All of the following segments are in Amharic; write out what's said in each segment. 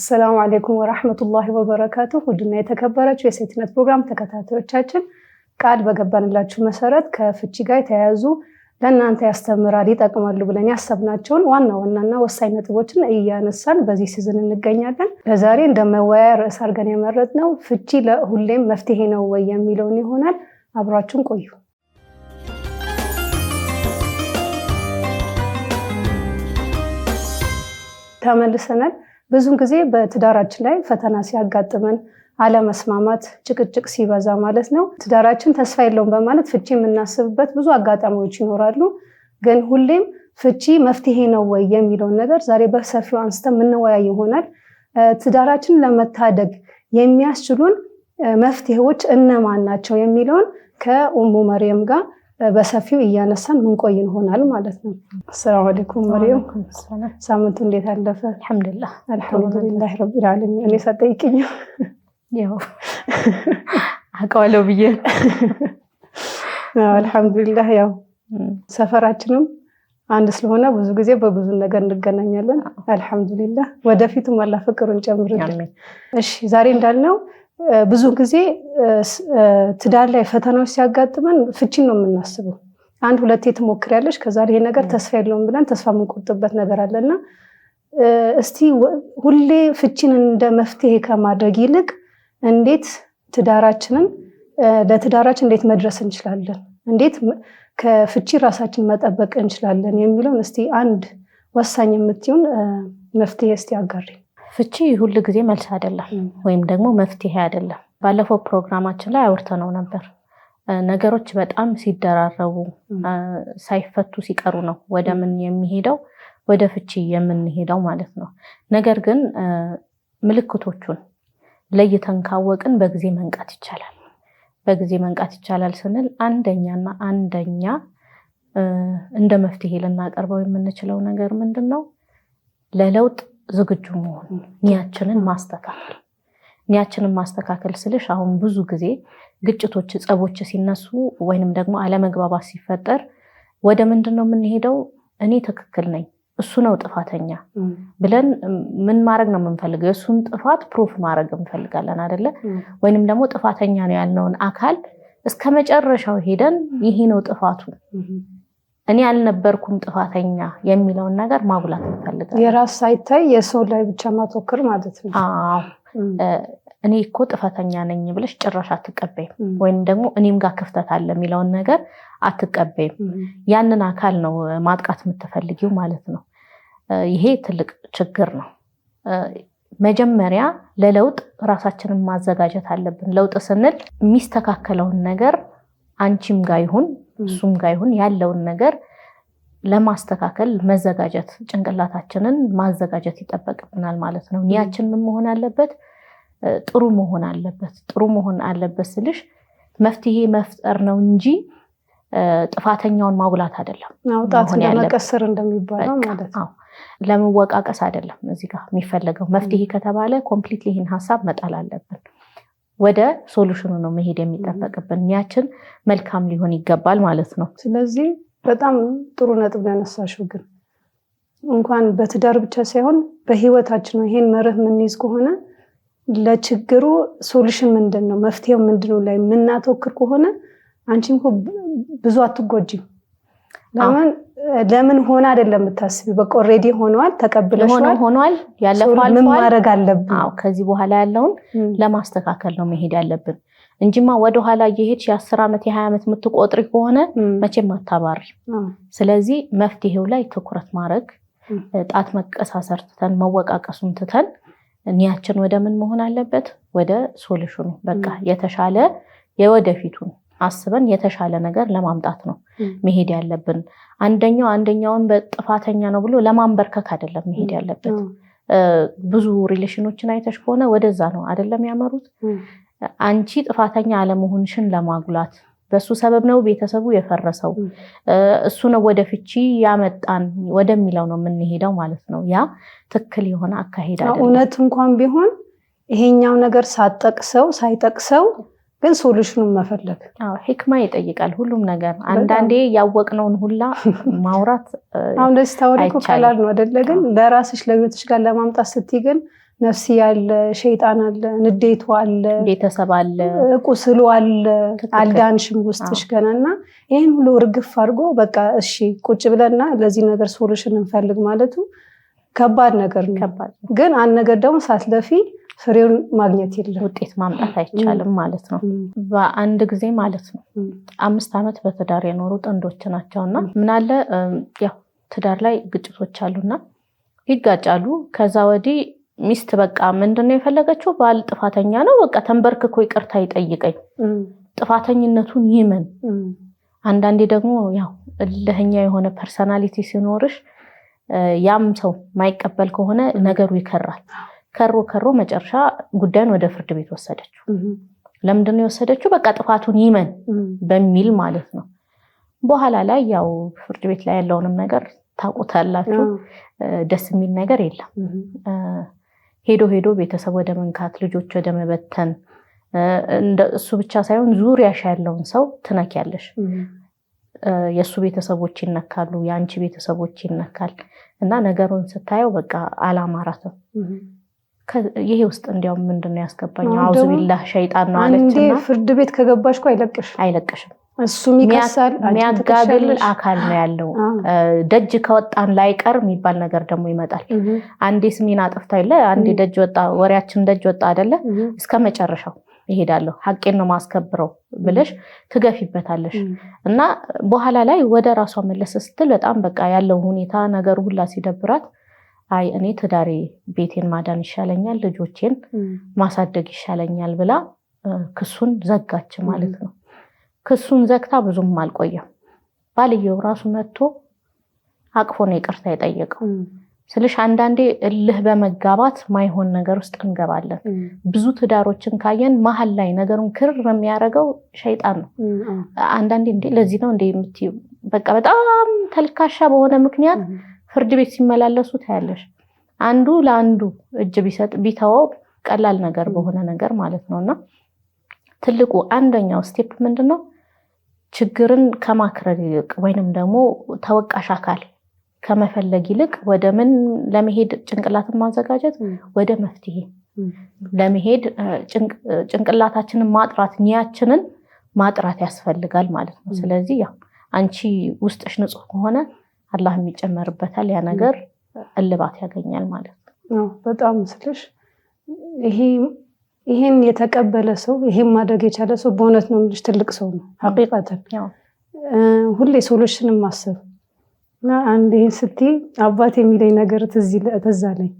السلام عليكم ورحمة الله وبركاته. ودنا የተከበራችሁ የሴትነት ፕሮግራም ተከታታዮቻችን ቃል በገባንላችሁ መሰረት ከፍቺ ጋር ተያያዙ ለእናንተ ያስተምራል ይጠቅማሉ ብለን ያሰብናቸውን ዋና ወሳኝ ነጥቦችን እያነሳን በዚህ ሲዝን እንገኛለን። ለዛሬ እንደመወያያ ርዕስ አድርገን የመረጥነው ፍቺ ለሁሌም መፍትሄ ነው ወይ የሚለውን ይሆናል። አብራችሁን ቆዩ። ተመልሰናል። ብዙ ጊዜ በትዳራችን ላይ ፈተና ሲያጋጥመን አለመስማማት፣ ጭቅጭቅ ሲበዛ ማለት ነው ትዳራችን ተስፋ የለውም በማለት ፍቺ የምናስብበት ብዙ አጋጣሚዎች ይኖራሉ። ግን ሁሌም ፍቺ መፍትሄ ነው ወይ የሚለውን ነገር ዛሬ በሰፊው አንስተን የምንወያይ ይሆናል። ትዳራችን ለመታደግ የሚያስችሉን መፍትሄዎች እነማን ናቸው የሚለውን ከኡሙ መርየም ጋር በሰፊው እያነሳን ምንቆይ ይሆናል ማለት ነው። ሰላም አለይኩም መርየም፣ ሳምንቱ እንዴት አለፈ? አልሐምዱሊላህ ረቢል ዓለሚን። እኔ ሳጠይቅኝ ያው አቀዋለው ብዬ አልሐምዱሊላህ። ያው ሰፈራችንም አንድ ስለሆነ ብዙ ጊዜ በብዙ ነገር እንገናኛለን። አልሐምዱሊላህ። ወደፊቱም አላህ ፍቅሩን ጨምርልን። እሺ ዛሬ እንዳልነው ብዙ ጊዜ ትዳር ላይ ፈተናዎች ሲያጋጥመን ፍቺን ነው የምናስበው። አንድ ሁለቴ ትሞክሪያለሽ ከዛ ይሄ ነገር ተስፋ የለውም ብለን ተስፋ የምንቆርጥበት ነገር አለና እስቲ ሁሌ ፍቺን እንደ መፍትሄ ከማድረግ ይልቅ እንዴት ለትዳራችን እንዴት መድረስ እንችላለን፣ እንዴት ከፍቺ ራሳችን መጠበቅ እንችላለን የሚለውን እስቲ አንድ ወሳኝ የምትይውን መፍትሄ እስቲ አጋሪ። ፍቺ ሁሉ ጊዜ መልስ አይደለም ወይም ደግሞ መፍትሄ አይደለም። ባለፈው ፕሮግራማችን ላይ አውርተነው ነበር። ነገሮች በጣም ሲደራረቡ ሳይፈቱ ሲቀሩ ነው ወደ ምን የሚሄደው ወደ ፍቺ የምንሄደው ማለት ነው። ነገር ግን ምልክቶቹን ለይተን ካወቅን በጊዜ መንቃት ይቻላል። በጊዜ መንቃት ይቻላል ስንል አንደኛ እንደ መፍትሄ ልናቀርበው የምንችለው ነገር ምንድነው? ለለውጥ ዝግጁ መሆን፣ ኒያችንን ማስተካከል ስልሽ አሁን ብዙ ጊዜ ግጭቶች፣ ጸቦች ሲነሱ ወይንም ደግሞ አለመግባባት ሲፈጠር ወደ ምንድነው የምንሄደው? እኔ ትክክል ነኝ እሱ ነው ጥፋተኛ ብለን ምን ማድረግ ነው የምንፈልገው? የሱን ጥፋት ፕሩፍ ማድረግ እንፈልጋለን አይደለ? ወይንም ደግሞ ጥፋተኛ ነው ያልነውን አካል እስከመጨረሻው ሄደን ይሄ ነው ጥፋቱ እኔ አልነበርኩም ጥፋተኛ የሚለውን ነገር ማጉላት እንፈልጋለን። የራስ ሳይታይ የሰው ላይ ብቻ ማተኮር ማለት ነው። አዎ እኔ እኮ ጥፋተኛ ነኝ ብለሽ ጭራሽ አትቀበይም። ወይንም ደግሞ እኔም ጋር ክፍተት አለ የሚለውን ነገር አትቀበይም። ያንን አካል ነው ማጥቃት የምትፈልጊው ማለት ነው። ይሄ ትልቅ ችግር ነው። መጀመሪያ ለለውጥ ራሳችንን ማዘጋጀት አለብን። ለውጥ ስንል የሚስተካከለውን ነገር አንቺም ጋር ይሁን እሱም ጋር ይሁን ያለውን ነገር ለማስተካከል መዘጋጀት፣ ጭንቅላታችንን ማዘጋጀት ይጠበቅብናል ማለት ነው። ኒያችን ምን መሆን አለበት? ጥሩ መሆን አለበት። ጥሩ መሆን አለበት ስልሽ መፍትሄ መፍጠር ነው እንጂ ጥፋተኛውን ማጉላት አይደለም። ማውጣት እንደመቀሰር እንደሚባለው ማለት ነው። ለመወቃቀስ አይደለም እዚህ ጋር የሚፈለገው። መፍትሄ ከተባለ ኮምፕሊትሊ ይህን ሀሳብ መጣል አለብን። ወደ ሶሉሽኑ ነው መሄድ የሚጠበቅብን። ኒያችን መልካም ሊሆን ይገባል ማለት ነው። ስለዚህ በጣም ጥሩ ነጥብ ያነሳሽው። ግን እንኳን በትዳር ብቻ ሳይሆን በህይወታችን ነው ይሄን መርህ የምንይዝ ከሆነ ለችግሩ ሶሉሽን ምንድነው መፍትሄው ምንድነው ላይ የምናተኩር ከሆነ አንቺም ብዙ አትጎጂም። ለምን ሆነ አይደለም የምታስቢ፣ በቃ ኦሬዲ ሆኗል፣ ተቀብለሽዋል፣ ያለፈው አልፏል። ምን ማድረግ አለብን? ከዚህ በኋላ ያለውን ለማስተካከል ነው መሄድ ያለብን እንጂማ ወደ ኋላ እየሄድሽ የ10 ዓመት የ20 ዓመት የምትቆጥሪ ከሆነ መቼም አታባሪ። ስለዚህ መፍትሄው ላይ ትኩረት ማድረግ፣ ጣት መቀሳሰር ትተን መወቃቀሱን ትተን ኒያችን ወደ ምን መሆን አለበት? ወደ ሶሉሽኑ፣ በቃ የተሻለ የወደፊቱን አስበን የተሻለ ነገር ለማምጣት ነው መሄድ ያለብን። አንደኛውን በጥፋተኛ ነው ብሎ ለማንበርከክ አይደለም መሄድ ያለበት። ብዙ ሪሌሽኖችን አይተሽ ከሆነ ወደዛ ነው አይደለም ያመሩት። አንቺ ጥፋተኛ አለመሆንሽን ለማጉላት በሱ ሰበብ ነው ቤተሰቡ የፈረሰው፣ እሱ ነው ወደ ፍቺ ያመጣን ወደሚለው ነው የምንሄደው ማለት ነው። ያ ትክክል የሆነ አካሄድ አይደለም። እውነት እንኳን ቢሆን ይሄኛው ነገር ሳይጠቅሰው ግን ሶሉሽኑን መፈለግ ህክማ ይጠይቃል ሁሉም ነገር። አንዳንዴ ያወቅነውን ሁላ ማውራት አሁን ለስታወሪኩ ቀላል ነው አይደለ? ግን ለራስሽ ለቤትሽ ጋር ለማምጣት ስትይ ግን ነፍሲ ያለ፣ ሸይጣን አለ፣ ንዴቱ አለ፣ ቤተሰብ አለ፣ ቁስሉ አለ፣ አልዳንሽም ውስጥሽ ገናና ይሄን ሁሉ እርግፍ አድርጎ በቃ እሺ ቁጭ ብለና ለዚህ ነገር ሶሉሽን እንፈልግ ማለቱ ከባድ ነገር ነው። ግን አንድ ነገር ደግሞ ሳትለፊ ፍሬውን ማግኘት የለም፣ ውጤት ማምጣት አይቻልም ማለት ነው። በአንድ ጊዜ ማለት ነው 5 ዓመት በትዳር የኖሩ ጥንዶች ናቸውና ምን አለ ያው ትዳር ላይ ግጭቶች አሉና ይጋጫሉ። ከዛ ወዲህ ሚስት በቃ ምንድነው የፈለገችው? ባል ጥፋተኛ ነው፣ በቃ ተንበርክኮ ይቅርታ ይጠይቀኝ፣ ጥፋተኝነቱን ይመን። አንዳንዴ ደግሞ ያው እልህኛ የሆነ ፐርሰናሊቲ ሲኖርሽ ያም ሰው ማይቀበል ከሆነ ነገሩ ይከራል። ከሮ መጨረሻ ጉዳዩን ወደ ፍርድ ቤት ወሰደችው። ለምንድነው የወሰደችው? በቃ ጥፋቱን ይመን በሚል ማለት ነው። በኋላ ላይ ያው ፍርድ ቤት ላይ ያለውንም ነገር ታውቁታላችሁ። ደስ የሚል ነገር የለም። ሄዶ ቤተሰብ ወደ መንካት፣ ልጆች ወደ መበተን፣ እሱ ብቻ ሳይሆን ዙሪያሽ ያለውን ሰው ትነኪያለሽ። የሱ ቤተሰቦች ይነካሉ፣ የአንቺ ቤተሰቦች ይነካል እና ነገሩን ስታየው በቃ አላማራትም። ይሄ ውስጥ እንዲያውም ምንድነው ያስገባኝ? አውዝ ቢላህ ሸይጣን ነው አለችና አንዴ ፍርድ ቤት ከገባሽ እኮ አይለቅሽም። እሱም ይከሳል፣ የሚያጋግል አካል ነው ያለው። ደጅ ከወጣን ላይቀር የሚባል ነገር ደግሞ ይመጣል። አንዴ ስሜን አጥፍታ ይለ አንዴ ደጅ ወጣ፣ ወሬያችን ደጅ ወጣ አይደለ? እስከ መጨረሻው ይሄዳለሁ ሐቄን ነው ማስከብረው ብለሽ ትገፊበታለሽ እና በኋላ ላይ ወደ ራሷ መለስ ስትል በጣም በቃ ያለው ሁኔታ ነገሩ ሁላ ሲደብራት አይ እኔ ትዳሬ ቤቴን ማዳን ይሻለኛል፣ ልጆቼን ማሳደግ ይሻለኛል ብላ ክሱን ዘጋች ማለት ነው። ክሱን ዘግታ ብዙም አልቆየም። ባልየው ራሱ መጥቶ አቅፎ ነው ይቅርታ የጠየቀው። ስለሽ አንዳንዴ እልህ በመጋባት ማይሆን ነገር ውስጥ እንገባለን። ብዙ ትዳሮችን ካየን መሀል ላይ ነገሩን ክር የሚያደርገው ሸይጣን ነው። አንዳንዴ እንዴ ለዚህ ነው እንዴ የምትዩ በቃ በጣም ተልካሻ በሆነ ምክንያት ፍርድ ቤት ሲመላለሱ ታያለሽ። አንዱ ለአንዱ እጅ ቢሰጥ ቢተወው ቀላል ነገር በሆነ ነገር ማለት ነውና ትልቁ አንደኛው ስቴፕ ምንድነው? ችግርን ከማክረር ይልቅ ወይንም ደግሞ ተወቃሽ አካል ከመፈለግ ይልቅ ወደ ምን ለመሄድ ጭንቅላትን ማዘጋጀት፣ ወደ መፍትሄ ለመሄድ ጭንቅላታችንን ማጥራት፣ ኒያችንን ማጥራት ያስፈልጋል ማለት ነው። ስለዚህ ያው አንቺ ውስጥሽ ንጹህ ከሆነ አላህ የሚጨመርበታል፣ ያ ነገር እልባት ያገኛል ማለት ነው። በጣም ስልሽ ይሄን የተቀበለ ሰው ይሄን ማድረግ የቻለ ሰው በእውነት ነው የምልሽ ትልቅ ሰው ነው ሐቂቃተን። ሁሌ ሶሉሽንን ማሰብ እና አንድ ይሄን ስትይ አባቴ የሚለኝ ነገር ትዝ አለኝ።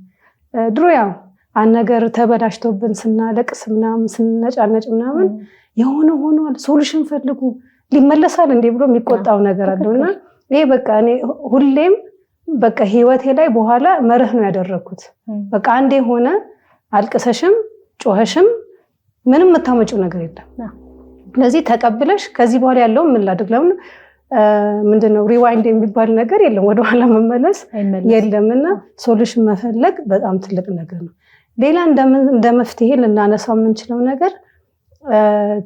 ድሮ ያው አንድ ነገር ተበላሽቶብን ስናለቅስ ምናምን ስንነጫነጭ ምናምን የሆነ ሆኗል ሶሉሽን ፈልጉ ሊመለሳል እንዴ ብሎ የሚቆጣው ነገር አለውና ይሄ በቃ እኔ ሁሌም በቃ ህይወቴ ላይ በኋላ መርህ ነው ያደረኩት። በቃ አንዴ ሆነ አልቅሰሽም ጮኸሽም ምንም የምታመጪው ነገር የለም። ስለዚህ ተቀብለሽ ከዚህ በኋላ ያለው ምን ላድርግ ለምን ምንድነው ሪዋይንድ የሚባል ነገር የለም፣ ወደኋላ መመለስ የለምና ሶሉሽን መፈለግ በጣም ትልቅ ነገር ነው። ሌላ እንደ መፍትሄ ልናነሳው የምንችለው ነገር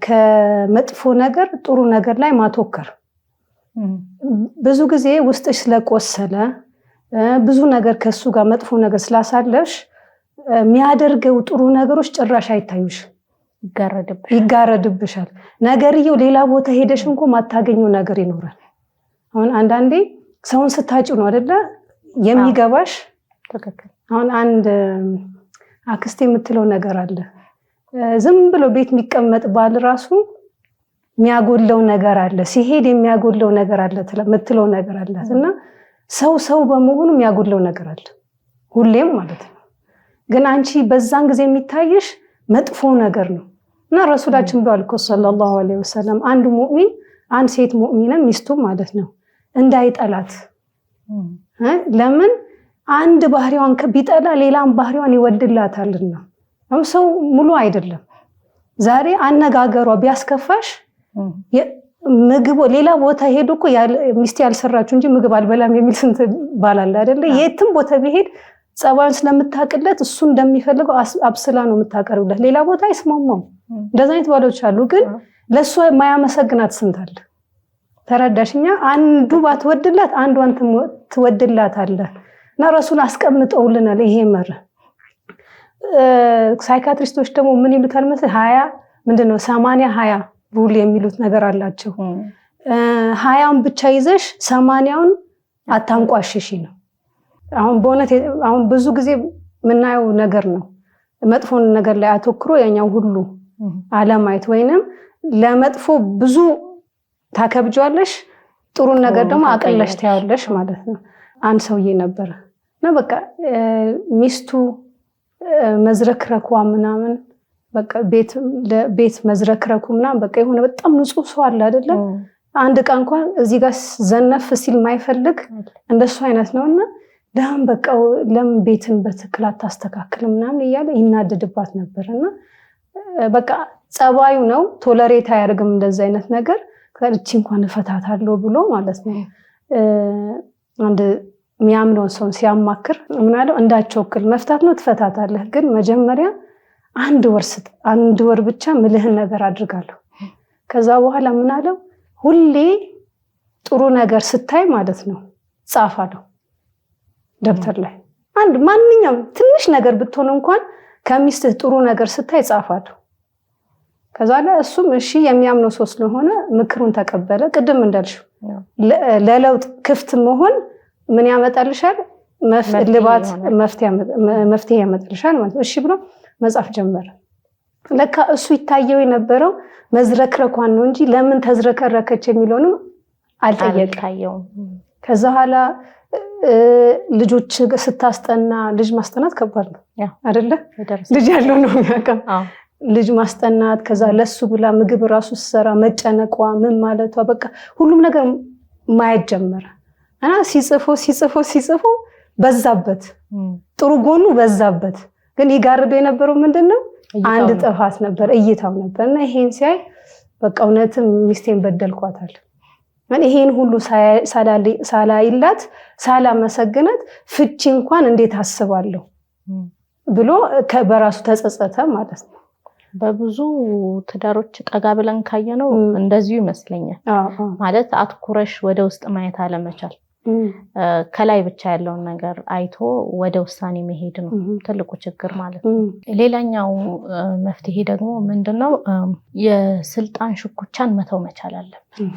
ከመጥፎ ነገር ጥሩ ነገር ላይ ማተኮር። ብዙ ጊዜ ውስጥሽ ስለቆሰለ ብዙ ነገር ከሱ ጋር መጥፎ ነገር ስላሳለፍሽ የሚያደርገው ጥሩ ነገሮች ጭራሽ አይታዩሽ፣ ይጋረድብሻል። ነገርየው ሌላ ቦታ ሄደሽ እንኳን ማታገኘው ነገር ይኖራል። አሁን አንዳንዴ ሰውን ስታጭው ነው አይደለ የሚገባሽ። አሁን አንድ አክስቴ የምትለው ነገር አለ። ዝም ብሎ ቤት የሚቀመጥ ባል ራሱ የሚያጎለው ነገር አለ፣ ሲሄድ የሚያጎለው ነገር አለ የምትለው ነገር አላት። እና ሰው በመሆኑ የሚያጎለው ነገር አለ ሁሌም ማለት ነው። ግን አንቺ በዛን ጊዜ የሚታይሽ መጥፎ ነገር ነው። እና ረሱላችን ብለዋል እኮ ሰለላሁ ዐለይሂ ወሰለም አንድ ሙእሚን አንድ ሴት ሙእሚንን ሚስቱ ማለት ነው እንዳይጠላት። ለምን አንድ ባህሪዋን ቢጠላ ሌላም ባህሪዋን ይወድላታልና። ሰው ሙሉ አይደለም። ዛሬ አነጋገሯ ቢያስከፋሽ ምግብ ሌላ ቦታ ሄዶ እኮ ሚስት ያልሰራችሁ እንጂ ምግብ አልበላም የሚል ስንት ባላል አይደለ? የትም ቦታ ቢሄድ ጸባዩን ስለምታቅለት እሱ እንደሚፈልገው አብስላ ነው የምታቀርብለት። ሌላ ቦታ አይስማማም። እንደዛ አይነት ባሎች አሉ። ግን ለሷ የማያመሰግናት ስንት አለ። ተረዳሽኛ? አንዱ ባትወድላት አንዷን ትወድላት አለ። እና ረሱል አስቀምጠውልናል ይሄ መርህ። ሳይካትሪስቶች ደግሞ ምን ይሉታል መሰለህ 80-20 ሩል የሚሉት ነገር አላቸው። 20ን ብቻ ይዘሽ 80ውን አታንቋሽሽ ነው። አሁን በእውነት አሁን ብዙ ጊዜ የምናየው ነገር ነው። መጥፎን ነገር ላይ አተኩሮ ያኛው ሁሉ አለማየት፣ ወይንም ለመጥፎ ብዙ ታከብጇለሽ፣ ጥሩን ነገር ደግሞ አቅለሽ ታያለሽ ማለት ነው። አንድ ሰውዬ ነበር እና በቃ ሚስቱ መዝረክረኳ ምናምን በቃ ቤት መዝረክረኩ ምናምን በቃ የሆነ በጣም ንጹህ ሰው አለ አይደለ? አንድ ዕቃ እንኳን እዚህ ጋር ዘነፍ ሲል ማይፈልግ እንደሱ አይነት ነውና ለምን በቃ ለምን ቤትን በትክክል አታስተካክልም ምናምን እያለ ይናደድባት ነበርና በቃ ጸባዩ ነው፣ ቶለሬት አያደርግም እንደዚህ አይነት ነገር። ከልቺ እንኳን እፈታታለሁ ብሎ ማለት ነው አንድ የሚያምነውን ሰው ሲያማክር ምን አለው፣ እንዳትቸኩል መፍታት ነው ትፈታታለህ፣ ግን መጀመሪያ 1 ወር ብቻ ምልህን ነገር አድርጋለሁ። ከዛ በኋላ ምን አለው፣ ሁሌ ጥሩ ነገር ስታይ ማለት ነው ጻፋለሁ ደብተር ላይ ማንኛውም ትንሽ ነገር ብትሆን እንኳን ከሚስትህ ጥሩ ነገር ስታይ ጻፋለሁ። ከዛ ላይ እሱም እሺ የሚያምነው ሰው ስለሆነ ምክሩን ተቀበለ። ቅድም እንዳልሽው ለለውጥ ክፍት መሆን ምን ያመጣልሻል? መፍትሄ ያመጣልሻል ማለት ነው። እሺ ብሎ መጻፍ ጀመረ። ለካ እሱ ይታየው የነበረው መዝረክረኳን ነው እንጂ ለምን ተዝረከረከች የሚለውንም አልጠየቀም። ከዛ ኋላ ልጆች ስታስጠና፣ ልጅ ማስጠናት ከባድ ነው አይደለ? ልጅ ያለው ነው የሚያውቀው። ልጅ ማስጠናት፣ ከዛ ለሱ ብላ ምግብ ራሱ ሰራ መጨነቋ ምን ማለቷ በቃ ሁሉም ነገር ማየት ጀመረ እና ሲጽፎ በዛበት፣ ጥሩ ጎኑ በዛበት። ግን ይጋርዶ የነበረው ምንድነው? አንድ ጥፋት ነበር፣ እይታው ነበር። እና ይሄን ሲያይ በቃ እውነትም ሚስቴን በደልኳታል፣ ይሄን ሁሉ ሳላይላት ሳላመሰግናት ፍቺ እንኳን እንዴት አስባለሁ ብሎ በራሱ ተጸጸተ ማለት ነው። በብዙ ትዳሮች ጠጋ ብለን ካየነው እንደዚሁ ይመስለኛል። ማለት አትኩረሽ ወደ ውስጥ ማየት አለመቻል፣ ከላይ ብቻ ያለውን ነገር አይቶ ወደ ውሳኔ መሄድ ነው ትልቁ ችግር ማለት ነው። ሌላኛው መፍትሄ ደግሞ ምንድነው? የስልጣን ሽኩቻን መተው መቻል አለብን።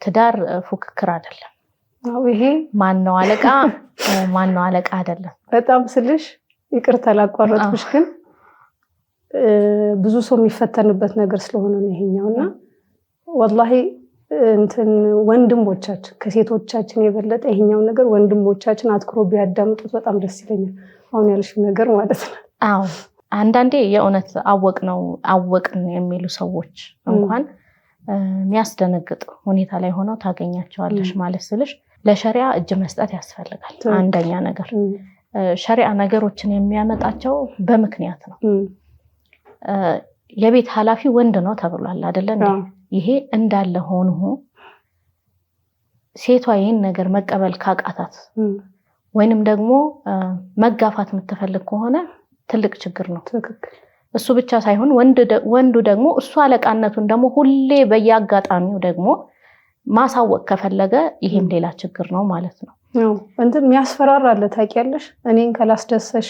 ትዳር ፉክክር አይደለም። ይሄ ማነው አለቃ አይደለም። በጣም ስልሽ ይቅርታ ላቋረጥኩሽ፣ ግን ብዙ ሰው የሚፈተንበት ነገር ስለሆነ ነው ይሄኛውና ወላሂ ወንድሞቻችን ከሴቶቻችን የበለጠ ይሄኛው ነገር ወንድሞቻችን አትኩሮ ቢያዳምጡት በጣም ደስ ይለኛል። አሁን ያልሽው ነገር ማለት ነው። አዎ አንዳንዴ የእውነት አወቅን የሚሉ ሰዎች እንኳን የሚያስደነግጥ ሁኔታ ላይ ሆነው ታገኛቸዋለሽ። ማለት ስልሽ ለሸሪዓ እጅ መስጠት ያስፈልጋል። አንደኛ ነገር ሸሪዓ ነገሮችን የሚያመጣቸው በምክንያት ነው። የቤት ኃላፊ ወንድ ነው ተብሏል አይደለ? ይሄ እንዳለ ሆኖ ሴቷ ይህን ነገር መቀበል ካቃታት ወይንም ደግሞ መጋፋት የምትፈልግ ከሆነ ትልቅ ችግር ነው። እሱ ብቻ ሳይሆን ወንዱ ደግሞ እሱ አለቃነቱን ደግሞ ሁሌ በየአጋጣሚው ደግሞ ማሳወቅ ከፈለገ ይሄም ሌላ ችግር ነው ማለት ነው። የሚያስፈራራለ ታውቂያለሽ፣ እኔን ካላስደሰሽ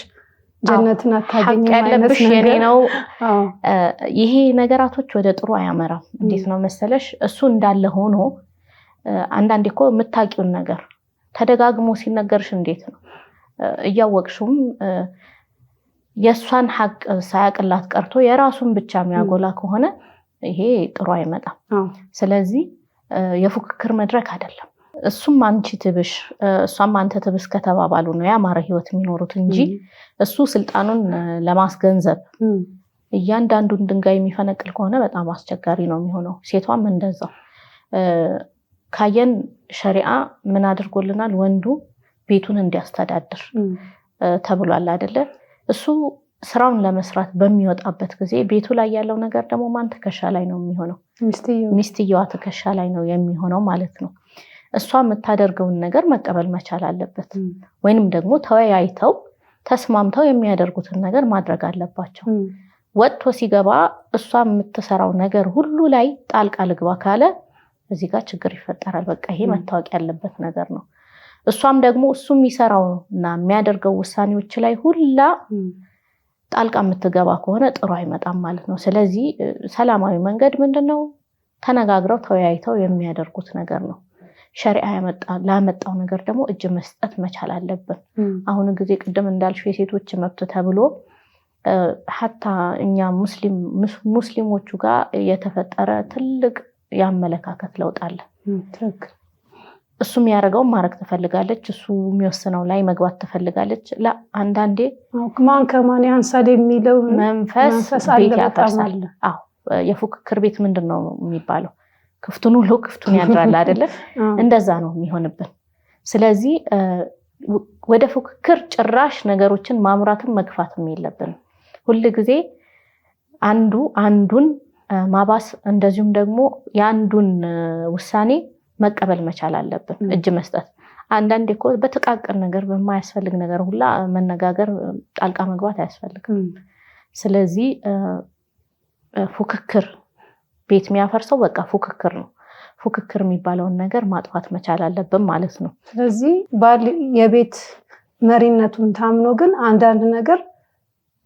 ጀነትን አታገኝም ያለብሽ የኔ ነው። ይሄ ነገራቶች ወደ ጥሩ አያመራም። እንዴት ነው መሰለሽ? እሱ እንዳለ ሆኖ አንዳንዴ እኮ የምታውቂውን ነገር ተደጋግሞ ሲነገርሽ እንዴት ነው እያወቅሽውም የእሷን ሐቅ ሳያቅላት ቀርቶ የራሱን ብቻ የሚያጎላ ከሆነ ይሄ ጥሩ አይመጣም። ስለዚህ የፉክክር መድረክ አይደለም። እሱም አንቺ ትብሽ እሷም አንተ ትብስ ከተባባሉ ነው ያማረ ህይወት የሚኖሩት እንጂ እሱ ስልጣኑን ለማስገንዘብ እያንዳንዱን ድንጋይ የሚፈነቅል ከሆነ በጣም አስቸጋሪ ነው የሚሆነው። ሴቷም እንደዛው ካየን ሸሪዓ ምን አድርጎልናል? ወንዱ ቤቱን እንዲያስተዳድር ተብሏል አይደለ? እሱ ስራውን ለመስራት በሚወጣበት ጊዜ ቤቱ ላይ ያለው ነገር ደግሞ ማን ትከሻ ላይ ነው የሚሆነው? ሚስትየዋ ትከሻ ላይ ነው የሚሆነው ማለት ነው። እሷ የምታደርገውን ነገር መቀበል መቻል አለበት። ወይንም ደግሞ ተወያይተው ተስማምተው የሚያደርጉትን ነገር ማድረግ አለባቸው። ወጥቶ ሲገባ እሷ የምትሰራው ነገር ሁሉ ላይ ጣልቃ ልግባ ካለ እዚህ ጋር ችግር ይፈጠራል። በቃ ይሄ መታወቅ ያለበት ነገር ነው። እሷም ደግሞ እሱ የሚሰራው እና የሚያደርገው ውሳኔዎች ላይ ሁላ ጣልቃ የምትገባ ከሆነ ጥሩ አይመጣም ማለት ነው። ስለዚህ ሰላማዊ መንገድ ምንድነው? ተነጋግረው ተወያይተው የሚያደርጉት ነገር ነው። ሸሪዓ ላመጣው ነገር ደግሞ እጅ መስጠት መቻል አለብን። አሁን ጊዜ ቅድም እንዳልሽ የሴቶች መብት ተብሎ ሐታ እኛ ሙስሊሞቹ ጋር የተፈጠረ ትልቅ ያመለካከት ለውጥ አለ። እሱ የሚያደርገው ማድረግ ትፈልጋለች፣ እሱ የሚወስነው ላይ መግባት ትፈልጋለች። አንዳንዴ ማን ከማን ያንሳል የሚለው መንፈስ ቤት ያፈርሳል። የፉክክር ቤት ምንድነው የሚባለው? ክፍቱን ውሎ ክፍቱን ያድራል አይደለ? እንደዛ ነው የሚሆንብን። ስለዚህ ወደ ፉክክር ጭራሽ ነገሮችን ማምራትም መግፋትም የለብንም። ሁል ጊዜ አንዱን ማባስ እንደዚሁም ደግሞ የአንዱን ውሳኔ መቀበል መቻል አለብን። እጅ መስጠት አንዳንዴ እኮ በተቃቀር ነገር በማያስፈልግ ነገር ሁላ መነጋገር ጣልቃ መግባት አያስፈልግም። ስለዚህ ፉክክር ቤት የሚያፈርሰው በቃ ፉክክር ነው። ፉክክር የሚባለውን ነገር ማጥፋት መቻል አለብን ማለት ነው። ስለዚህ ባል የቤት መሪነቱን ታምኖ ግን አንዳንድ ነገር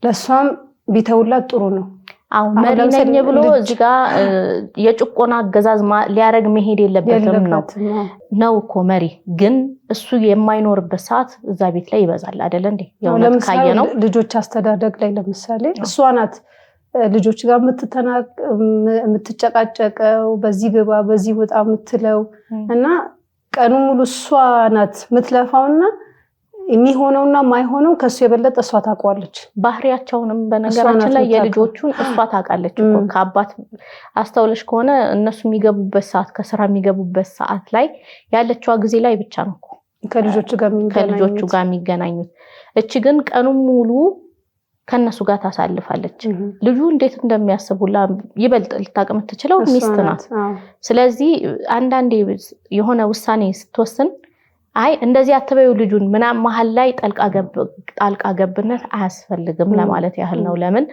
ለሷም ቢተውላት ጥሩ ነው። አሁን መሪ ነኝ ብሎ እዚህ ጋር የጭቆና አገዛዝ ሊያረግ መሄድ የለበትም ነው እኮ መሪ። ግን እሱ የማይኖርበት ሰዓት እዛ ቤት ላይ ይበዛል አይደል እንዴ? የሆነ ካየ ነው ልጆች አስተዳደግ ላይ ለምሳሌ እሷ ናት ልጆች ጋር የምትጨቃጨቀው፣ በዚህ ግባ በዚህ ወጣ የምትለው እና ቀኑ ሙሉ እሷ ናት የምትለፋውና የሚሆነውና ማይሆነው ከሱ የበለጠ እሷ ታውቃለች። ባህሪያቸውንም በነገራችን ላይ የልጆቹን እሷ ታውቃለች እኮ። ከአባት አስተውለሽ ከሆነ እነሱ የሚገቡበት ሰዓት ከስራ የሚገቡበት ሰዓት ላይ ያለችዋ ጊዜ ላይ ብቻ ነው ከልጆቹ ጋር የሚገናኙት። እቺ ግን ቀኑ ሙሉ ከነሱ ጋር ታሳልፋለች። ልጁ እንዴት እንደሚያስቡላ ይበልጥ ልታውቅ የምትችለው ሚስት ናት። ስለዚህ አንዳንዴ የሆነ ውሳኔ ስትወስን አይ እንደዚህ አትበዩ ልጁን ምናምን መሀል ላይ ጣልቃ ገብነት አያስፈልግም ለማለት ያህል ነው። ለምን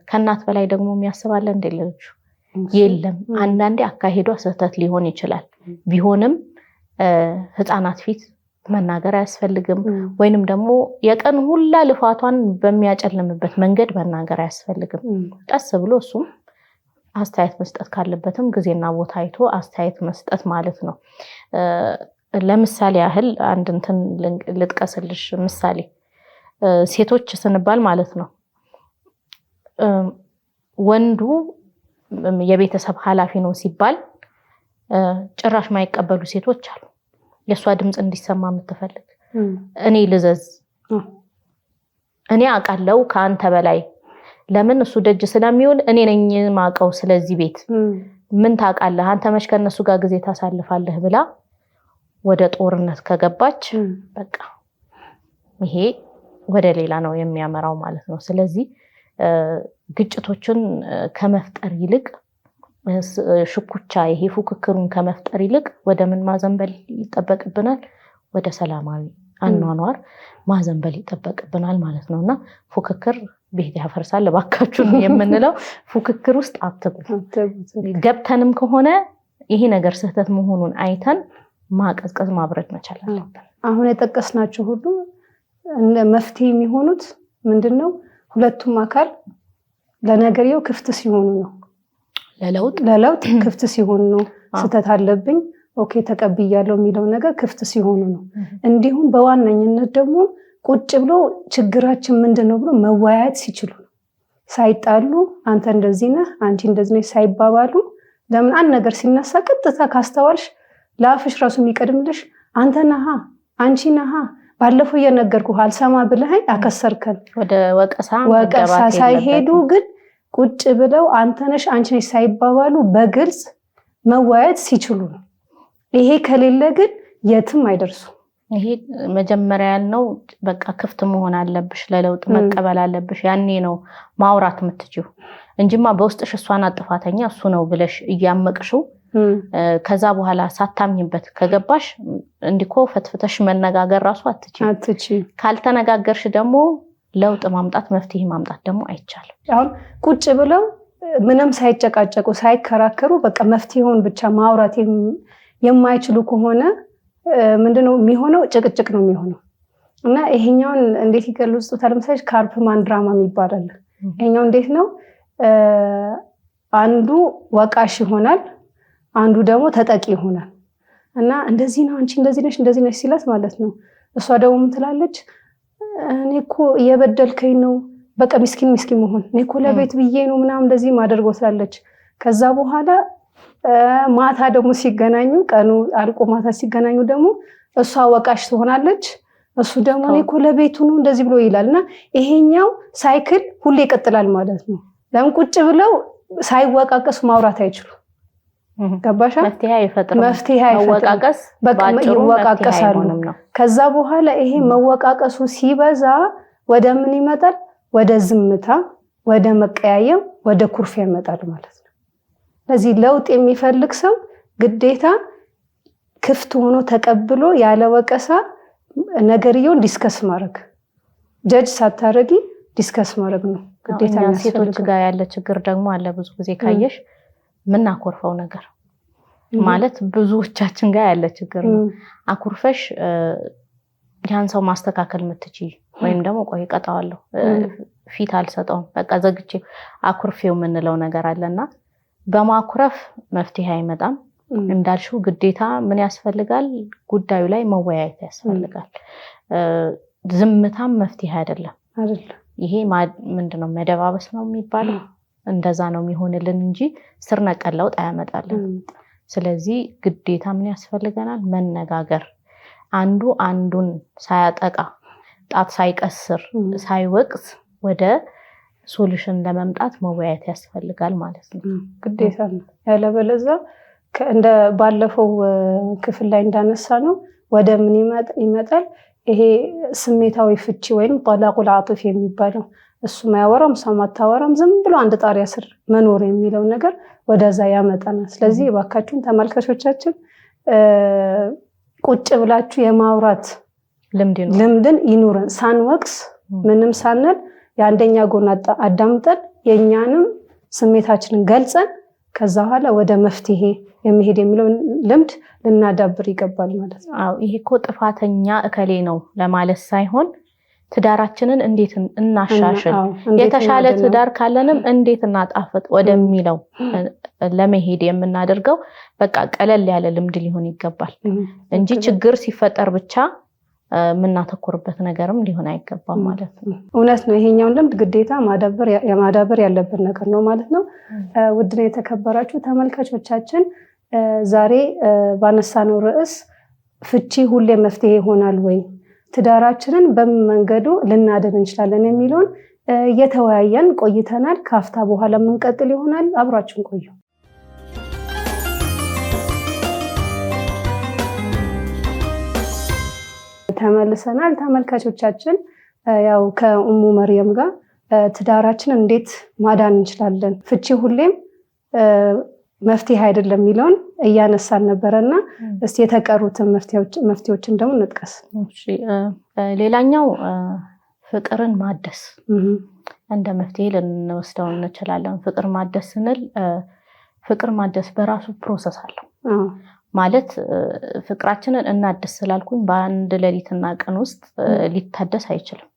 ከእናት በላይ ደግሞ የሚያስባለ እንደ ልጁ የለም። አንዳንዴ አካሄዷ ስህተት ሊሆን ይችላል። ቢሆንም ህፃናት ፊት መናገር አያስፈልግም። ወይንም ደግሞ የቀን ሁላ ልፋቷን በሚያጨልምበት መንገድ መናገር አያስፈልግም። ቀስ ብሎ እሱም አስተያየት መስጠት ካለበትም ጊዜና ቦታ አይቶ አስተያየት መስጠት ማለት ነው። ለምሳሌ ያህል አንድ እንትን ልጥቀስልሽ። ምሳሌ ሴቶች ስንባል ማለት ነው ወንዱ የቤተሰብ ኃላፊ ነው ሲባል ጭራሽ ማይቀበሉ ሴቶች አሉ። የሷ ድምጽ እንዲሰማ የምትፈልግ እኔ ልዘዝ፣ እኔ አውቃለሁ ከአንተ በላይ ለምን እሱ ደጅ ስለሚውል እኔ ነኝ ማቀው ስለዚህ ቤት ምን ታውቃለህ አንተ መች ከነሱ ጋር ጊዜ ታሳልፋለህ ብላ ወደ ጦርነት ከገባች በቃ ይሄ ወደ ሌላ ነው የሚያመራው ማለት ነው። ስለዚህ ግጭቶችን ከመፍጠር ይልቅ ሽኩቻ ይሄ ፉክክሩን ከመፍጠር ይልቅ ወደ ምን ማዘንበል ይጠበቅብናል? ወደ ሰላማዊ አኗኗር ማዘንበል ይጠበቅብናል ማለት ነውና ፉክክር ቤት ያፈርሳል ባካችሁ የምንለው ፉክክር ውስጥ አትግቡ። ገብተንም ከሆነ ይሄ ነገር ስህተት መሆኑን አይተን ማቀዝቀዝ ማብረድ መቻል አለብን። አሁን የጠቀስናቸው ሁሉ መፍትሄ የሚሆኑት ምንድነው? ሁለቱም አካል ለነገርየው ክፍት ሲሆኑ ነው። ለለውጥ ክፍት ሲሆኑ ነው። ስህተት አለብኝ ኦኬ ተቀብያለሁ የሚለው ነገር ክፍት ሲሆኑ ነው። እንዲሁም በዋነኝነት ደግሞ ቁጭ ብሎ ችግራችን ምንድነው ብሎ መወያየት ሲችሉ ነው። ሳይጣሉ አንተ እንደዚህ ነህ አንቺ እንደዚህ ነሽ ሳይባባሉ ለምን አንድ ነገር ሲነሳ ቀጥታ ካስተዋልሽ ላፍሽ ራሱ የሚቀድምልሽ አንተ ነህ አንቺ ነህ ባለፈው የነገርኩህ አልሰማ ብለኸኝ አከሰርከን ወደ ወቀሳ ሳይሄዱ ግን ቁጭ ብለው አንተ ነሽ አንቺ ነሽ ሳይባባሉ በግልጽ መወያየት ሲችሉ ነው። ይሄ ከሌለ ግን የትም አይደርሱ። ይሄ መጀመሪያ ያልነው በቃ ክፍት መሆን አለብሽ፣ ለለውጥ መቀበል አለብሽ። ያኔ ነው ማውራት የምትችይው እንጂማ በውስጥሽ እሷን አጥፋተኛ እሱ ነው ብለሽ እያመቅሽው ከዛ በኋላ ሳታምኝበት ከገባሽ እንዲኮ ፈትፍተሽ መነጋገር ራሱ አትችይም። ካልተነጋገርሽ ደግሞ ለውጥ ማምጣት መፍትሄ ማምጣት ደግሞ አይቻልም። አሁን ቁጭ ብለው ምንም ሳይጨቃጨቁ ሳይከራከሩ በቃ መፍትሄውን ብቻ ማውራት የማይችሉ ከሆነ ምንድነው የሚሆነው? ጭቅጭቅ ነው የሚሆነው። እና ይሄኛውን እንዴት ይገልጹታል መሰለሽ? ካርፕማን ድራማ ይባላል። ይሄኛው እንዴት ነው? አንዱ ወቃሽ ይሆናል፣ አንዱ ደግሞ ተጠቂ ይሆናል። እና እንደዚህ ነው አንቺ እንደዚህ ነሽ ሲላት ማለት ነው። እሷ ደግሞ ምን ትላለች? እኔ እኮ እየበደልከኝ ነው፣ በቃ ምስኪን መሆን እኔ እኮ ለቤት ብዬ ነው ምናምን እንደዚህ ማደርገው ትላለች። ከዛ በኋላ ማታ ደግሞ ሲገናኙ፣ ቀኑ አልቆ ማታ ሲገናኙ ደግሞ እሷ ወቃሽ ትሆናለች፣ እሱ ደግሞ እኔ እኮ ለቤቱ ነው እንደዚህ ብሎ ይላል። እና ይሄኛው ሳይክል ሁሌ ይቀጥላል ማለት ነው። ለምን ቁጭ ብለው ሳይወቃቀሱ ማውራት አይችሉም? ገባሻ? መፍትሄ አይፈጥርም። መወቃቀስ በቃ ይወቃቀሳሉ። ከዛ በኋላ ይሄ መወቃቀሱ ሲበዛ ወደ ምን ይመጣል? ወደ ዝምታ፣ ወደ መቀያየም፣ ወደ ኩርፊያ ይመጣል ማለት ነው። ስለዚህ ለውጥ የሚፈልግ ሰው ግዴታ ክፍት ሆኖ ተቀብሎ ያለ ወቀሳ ነገርየውን ዲስከስ ማድረግ፣ ጀጅ ሳታረጊ ዲስከስ ማድረግ ነው ግዴታ። ሴቶች ጋር ያለ ችግር ደግሞ አለ። ብዙ ጊዜ ካየሽ ምናኮርፈው ነገር ማለት ብዙዎቻችን ጋር ያለ ችግር ነው። አኩርፈሽ ያን ሰው ማስተካከል የምትችይ ወይም ደግሞ ቆይ ቀጣዋለሁ ፊት አልሰጠውም በቃ ዘግቼ አኩርፌው የምንለው ነገር አለና በማኩረፍ መፍትሄ አይመጣም። እንዳልሽው ግዴታ ምን ያስፈልጋል? ጉዳዩ ላይ መወያየት ያስፈልጋል። ዝምታም መፍትሄ አይደለም። ይሄ ምንድነው መደባበስ ነው የሚባለው። እንደዛ ነው የሚሆንልን እንጂ ስር ነቀል ለውጥ አያመጣልን። ስለዚህ ግዴታ ምን ያስፈልገናል? መነጋገር፣ አንዱ አንዱን ሳያጠቃ ጣት ሳይቀስር ሳይወቅስ ወደ ሶሉሽን ለመምጣት መወያየት ያስፈልጋል ማለት ነው። ግዴታ ነው። ያለበለዚያ እንደ ባለፈው ክፍል ላይ እንዳነሳ ነው ወደ ምን ይመጣል? ይሄ ስሜታዊ ፍቺ ወይም ጠላቁል አጥፍ የሚባለው እሱም አያወራም እሷም አታወራም፣ ዝም ብሎ አንድ ጣሪያ ስር መኖር የሚለው ነገር ወደዛ ያመጣናል። ስለዚህ እባካችሁን ተመልካቾቻችን ቁጭ ብላችሁ የማውራት ልምድን ይኑረን። ሳንወቅስ ምንም ሳንል የአንደኛ ጎን አዳምጠን የእኛንም ስሜታችንን ገልጸን ከዛ በኋላ ወደ መፍትሄ የሚሄድ የሚለውን ልምድ ልናዳብር ይገባል ማለት ነው። አዎ ይሄ እኮ ጥፋተኛ እከሌ ነው ለማለት ሳይሆን ትዳራችንን እንዴት እናሻሽል፣ የተሻለ ትዳር ካለንም እንዴት እናጣፍጥ ወደሚለው ለመሄድ የምናደርገው በቃ ቀለል ያለ ልምድ ሊሆን ይገባል እንጂ ችግር ሲፈጠር ብቻ የምናተኩርበት ነገርም ሊሆን አይገባም ማለት ነው። እውነት ነው። ይሄኛውን ልምድ ግዴታ ማዳበር ያለበት ነገር ነው ማለት ነው። ውድና የተከበራችሁ ተመልካቾቻችን ዛሬ ባነሳነው ርዕስ ፍቺ ሁሌ መፍትሄ ይሆናል ወይ፣ ትዳራችንን በምን መንገዱ ልናድን እንችላለን የሚለውን እየተወያየን ቆይተናል። ካፍታ በኋላ የምንቀጥል ይሆናል። አብራችን ቆዩ። ተመልሰናል ተመልካቾቻችን። ያው ከኡሙ መርየም ጋር ትዳራችንን እንዴት ማዳን እንችላለን፣ ፍቺ ሁሌም መፍትሄ አይደለም የሚለውን እያነሳን ነበረና እስቲ የተቀሩትን መፍትሄዎችን ደግሞ እንጥቀስ። ሌላኛው ፍቅርን ማደስ እንደ መፍትሄ ልንወስደው እንችላለን። ፍቅር ማደስ ስንል ፍቅር ማደስ በራሱ ፕሮሰስ አለው ማለት ፍቅራችንን እናድስ ስላልኩኝ በአንድ ሌሊትና ቀን ውስጥ ሊታደስ አይችልም።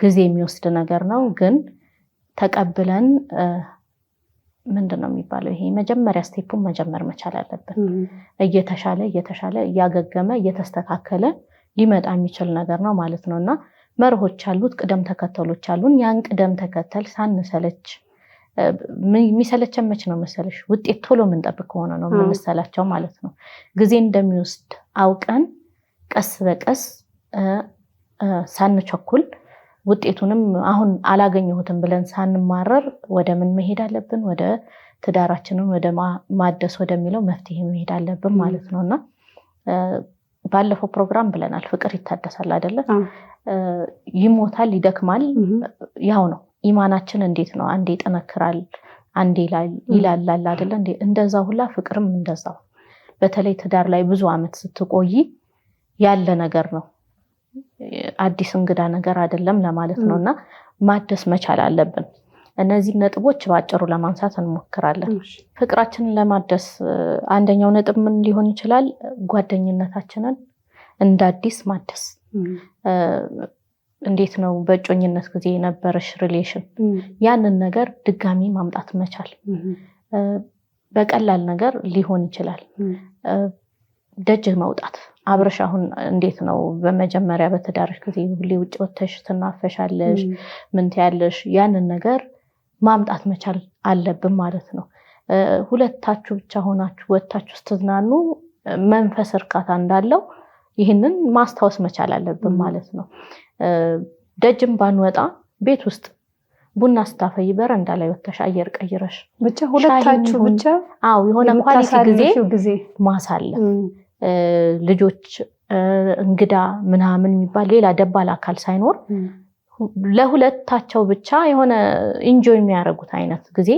ጊዜ የሚወስድ ነገር ነው። ግን ተቀብለን ምንድነው የሚባለው ይሄ መጀመሪያ ስቴፑን መጀመር መቻል አለብን። እየተሻለ እያገገመ እየተስተካከለ ሊመጣ የሚችል ነገር ነው ማለት ነውና መርሆች አሉት፣ ቅደም ተከተሎች አሉን። ያን ቅደም ተከተል ሳንሰለች የሚሰለቸን መች ነው መሰለሽ? ውጤት ቶሎ የምንጠብቅ ከሆነ ነው የምንሰላቸው ማለት ነው። ጊዜ እንደሚወስድ አውቀን ቀስ በቀስ ሳንቸኩል ውጤቱንም አሁን አላገኘሁትም ብለን ሳንማረር ወደ ምን መሄድ አለብን? ወደ ትዳራችንን ወደ ማደስ ወደሚለው መፍትሄ መሄድ አለብን ማለት ነውና ባለፈው ፕሮግራም ብለናል። ፍቅር ይታደሳል አይደለ? ይሞታል፣ ይደክማል። ያው ነው ኢማናችን እንዴት ነው? አንዴ ይጠነክራል፣ አንዴ ይላላል አይደለ? እንደዛ ሁላ ፍቅርም እንደዛው። በተለይ ትዳር ላይ ብዙ አመት ስትቆይ ያለ ነገር ነው፣ አዲስ እንግዳ ነገር አይደለም ለማለት ነውና ማደስ መቻል አለብን። እነዚህ ነጥቦች ባጭሩ ለማንሳት እንሞክራለን። ፍቅራችንን ለማደስ አንደኛው ነጥብ ምን ሊሆን ይችላል? ጓደኝነታችንን እንደ አዲስ ማደስ። እንዴት ነው በእጮኝነት ጊዜ የነበረሽ ሪሌሽን ያንን ነገር ድጋሚ ማምጣት መቻል በቀላል ነገር ሊሆን ይችላል። ደጅ መውጣት አብረሽ አሁን እንዴት ነው በመጀመሪያ በትዳርሽ ጊዜ ሁሌ ውጭ ወጥተሽ ትናፈሻለሽ ምን ትያለሽ ያንን ነገር ማምጣት መቻል አለብን ማለት ነው። ሁለታችሁ ብቻ ሆናችሁ ወጥታችሁ ስትዝናኑ መንፈስ እርካታ እንዳለው ይህንን ማስታወስ መቻል አለብን ማለት ነው። ደጅም ባንወጣ ቤት ውስጥ ቡና ስታፈይ በረንዳ ላይ ወጥተሽ አየር ቀይረሽ ብቻ ሁለታችሁ ብቻ የሆነ ኳሊቲ ጊዜ ማሳለፍ ልጆች እንግዳ ምናምን የሚባል ሌላ ደባል አካል ሳይኖር ለሁለታቸው ብቻ የሆነ ኢንጆይ የሚያደርጉት አይነት ጊዜ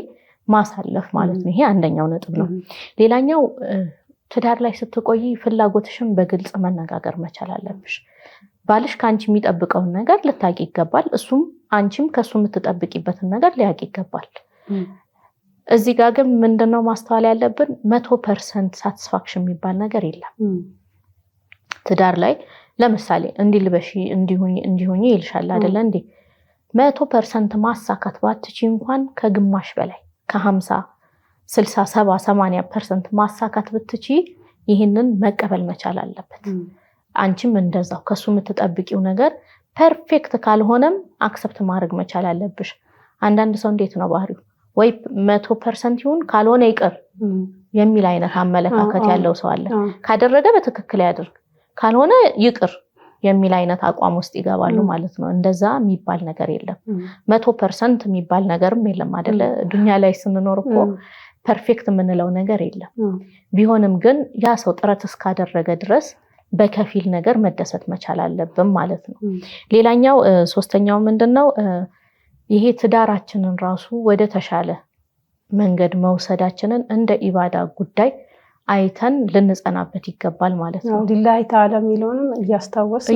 ማሳለፍ ማለት ነው። ይሄ አንደኛው ነጥብ ነው። ሌላኛው ትዳር ላይ ስትቆይ ፍላጎትሽን በግልጽ መነጋገር መቻል አለብሽ። ባልሽ ካንቺ የሚጠብቀውን ነገር ልታቂ ይገባል። እሱም አንቺም ከሱ የምትጠብቂበትን ነገር ሊያቂ ይገባል። እዚህ ጋር ግን ምንድነው ማስተዋል ያለብን 100% ሳቲስፋክሽን የሚባል ነገር የለም። ትዳር ላይ ለምሳሌ እንዲልበሺ እንዲሆኚ ይልሻል አይደለ እንዴ 100% ማሳካት ባትቺ እንኳን ከግማሽ በላይ ከ50 60 70 80% ማሳካት ብትቺ ይህንን መቀበል መቻል አለበት። አንቺም እንደዛው ከሱ የምትጠብቂው ነገር ፐርፌክት ካልሆነም አክሰፕት ማድረግ መቻል አለብሽ። አንዳንድ ሰው እንዴት ነው ባህሪው ወይ 100% ይሁን ካልሆነ ይቅር የሚል አይነት አመለካከት ያለው ሰው አለ። ካደረገ በትክክል ያድርግ ካልሆነ ይቅር የሚል አይነት አቋም ውስጥ ይገባሉ ማለት ነው። እንደዛ የሚባል ነገር የለም። 100% የሚባል ነገርም የለም አይደለ? ዱንያ ላይ ስንኖር እኮ ፐርፌክት የምንለው ነገር የለም። ቢሆንም ግን ያ ሰው ጥረት እስካደረገ ድረስ በከፊል ነገር መደሰት መቻል አለብን ማለት ነው። ሌላኛው ሶስተኛው ምንድነው ይሄ ትዳራችንን ራሱ ወደ ተሻለ መንገድ መውሰዳችንን እንደ ኢባዳ ጉዳይ አይተን ልንጸናበት ይገባል ማለት ነው። ሊላሂ ተዓላ የሚለውንም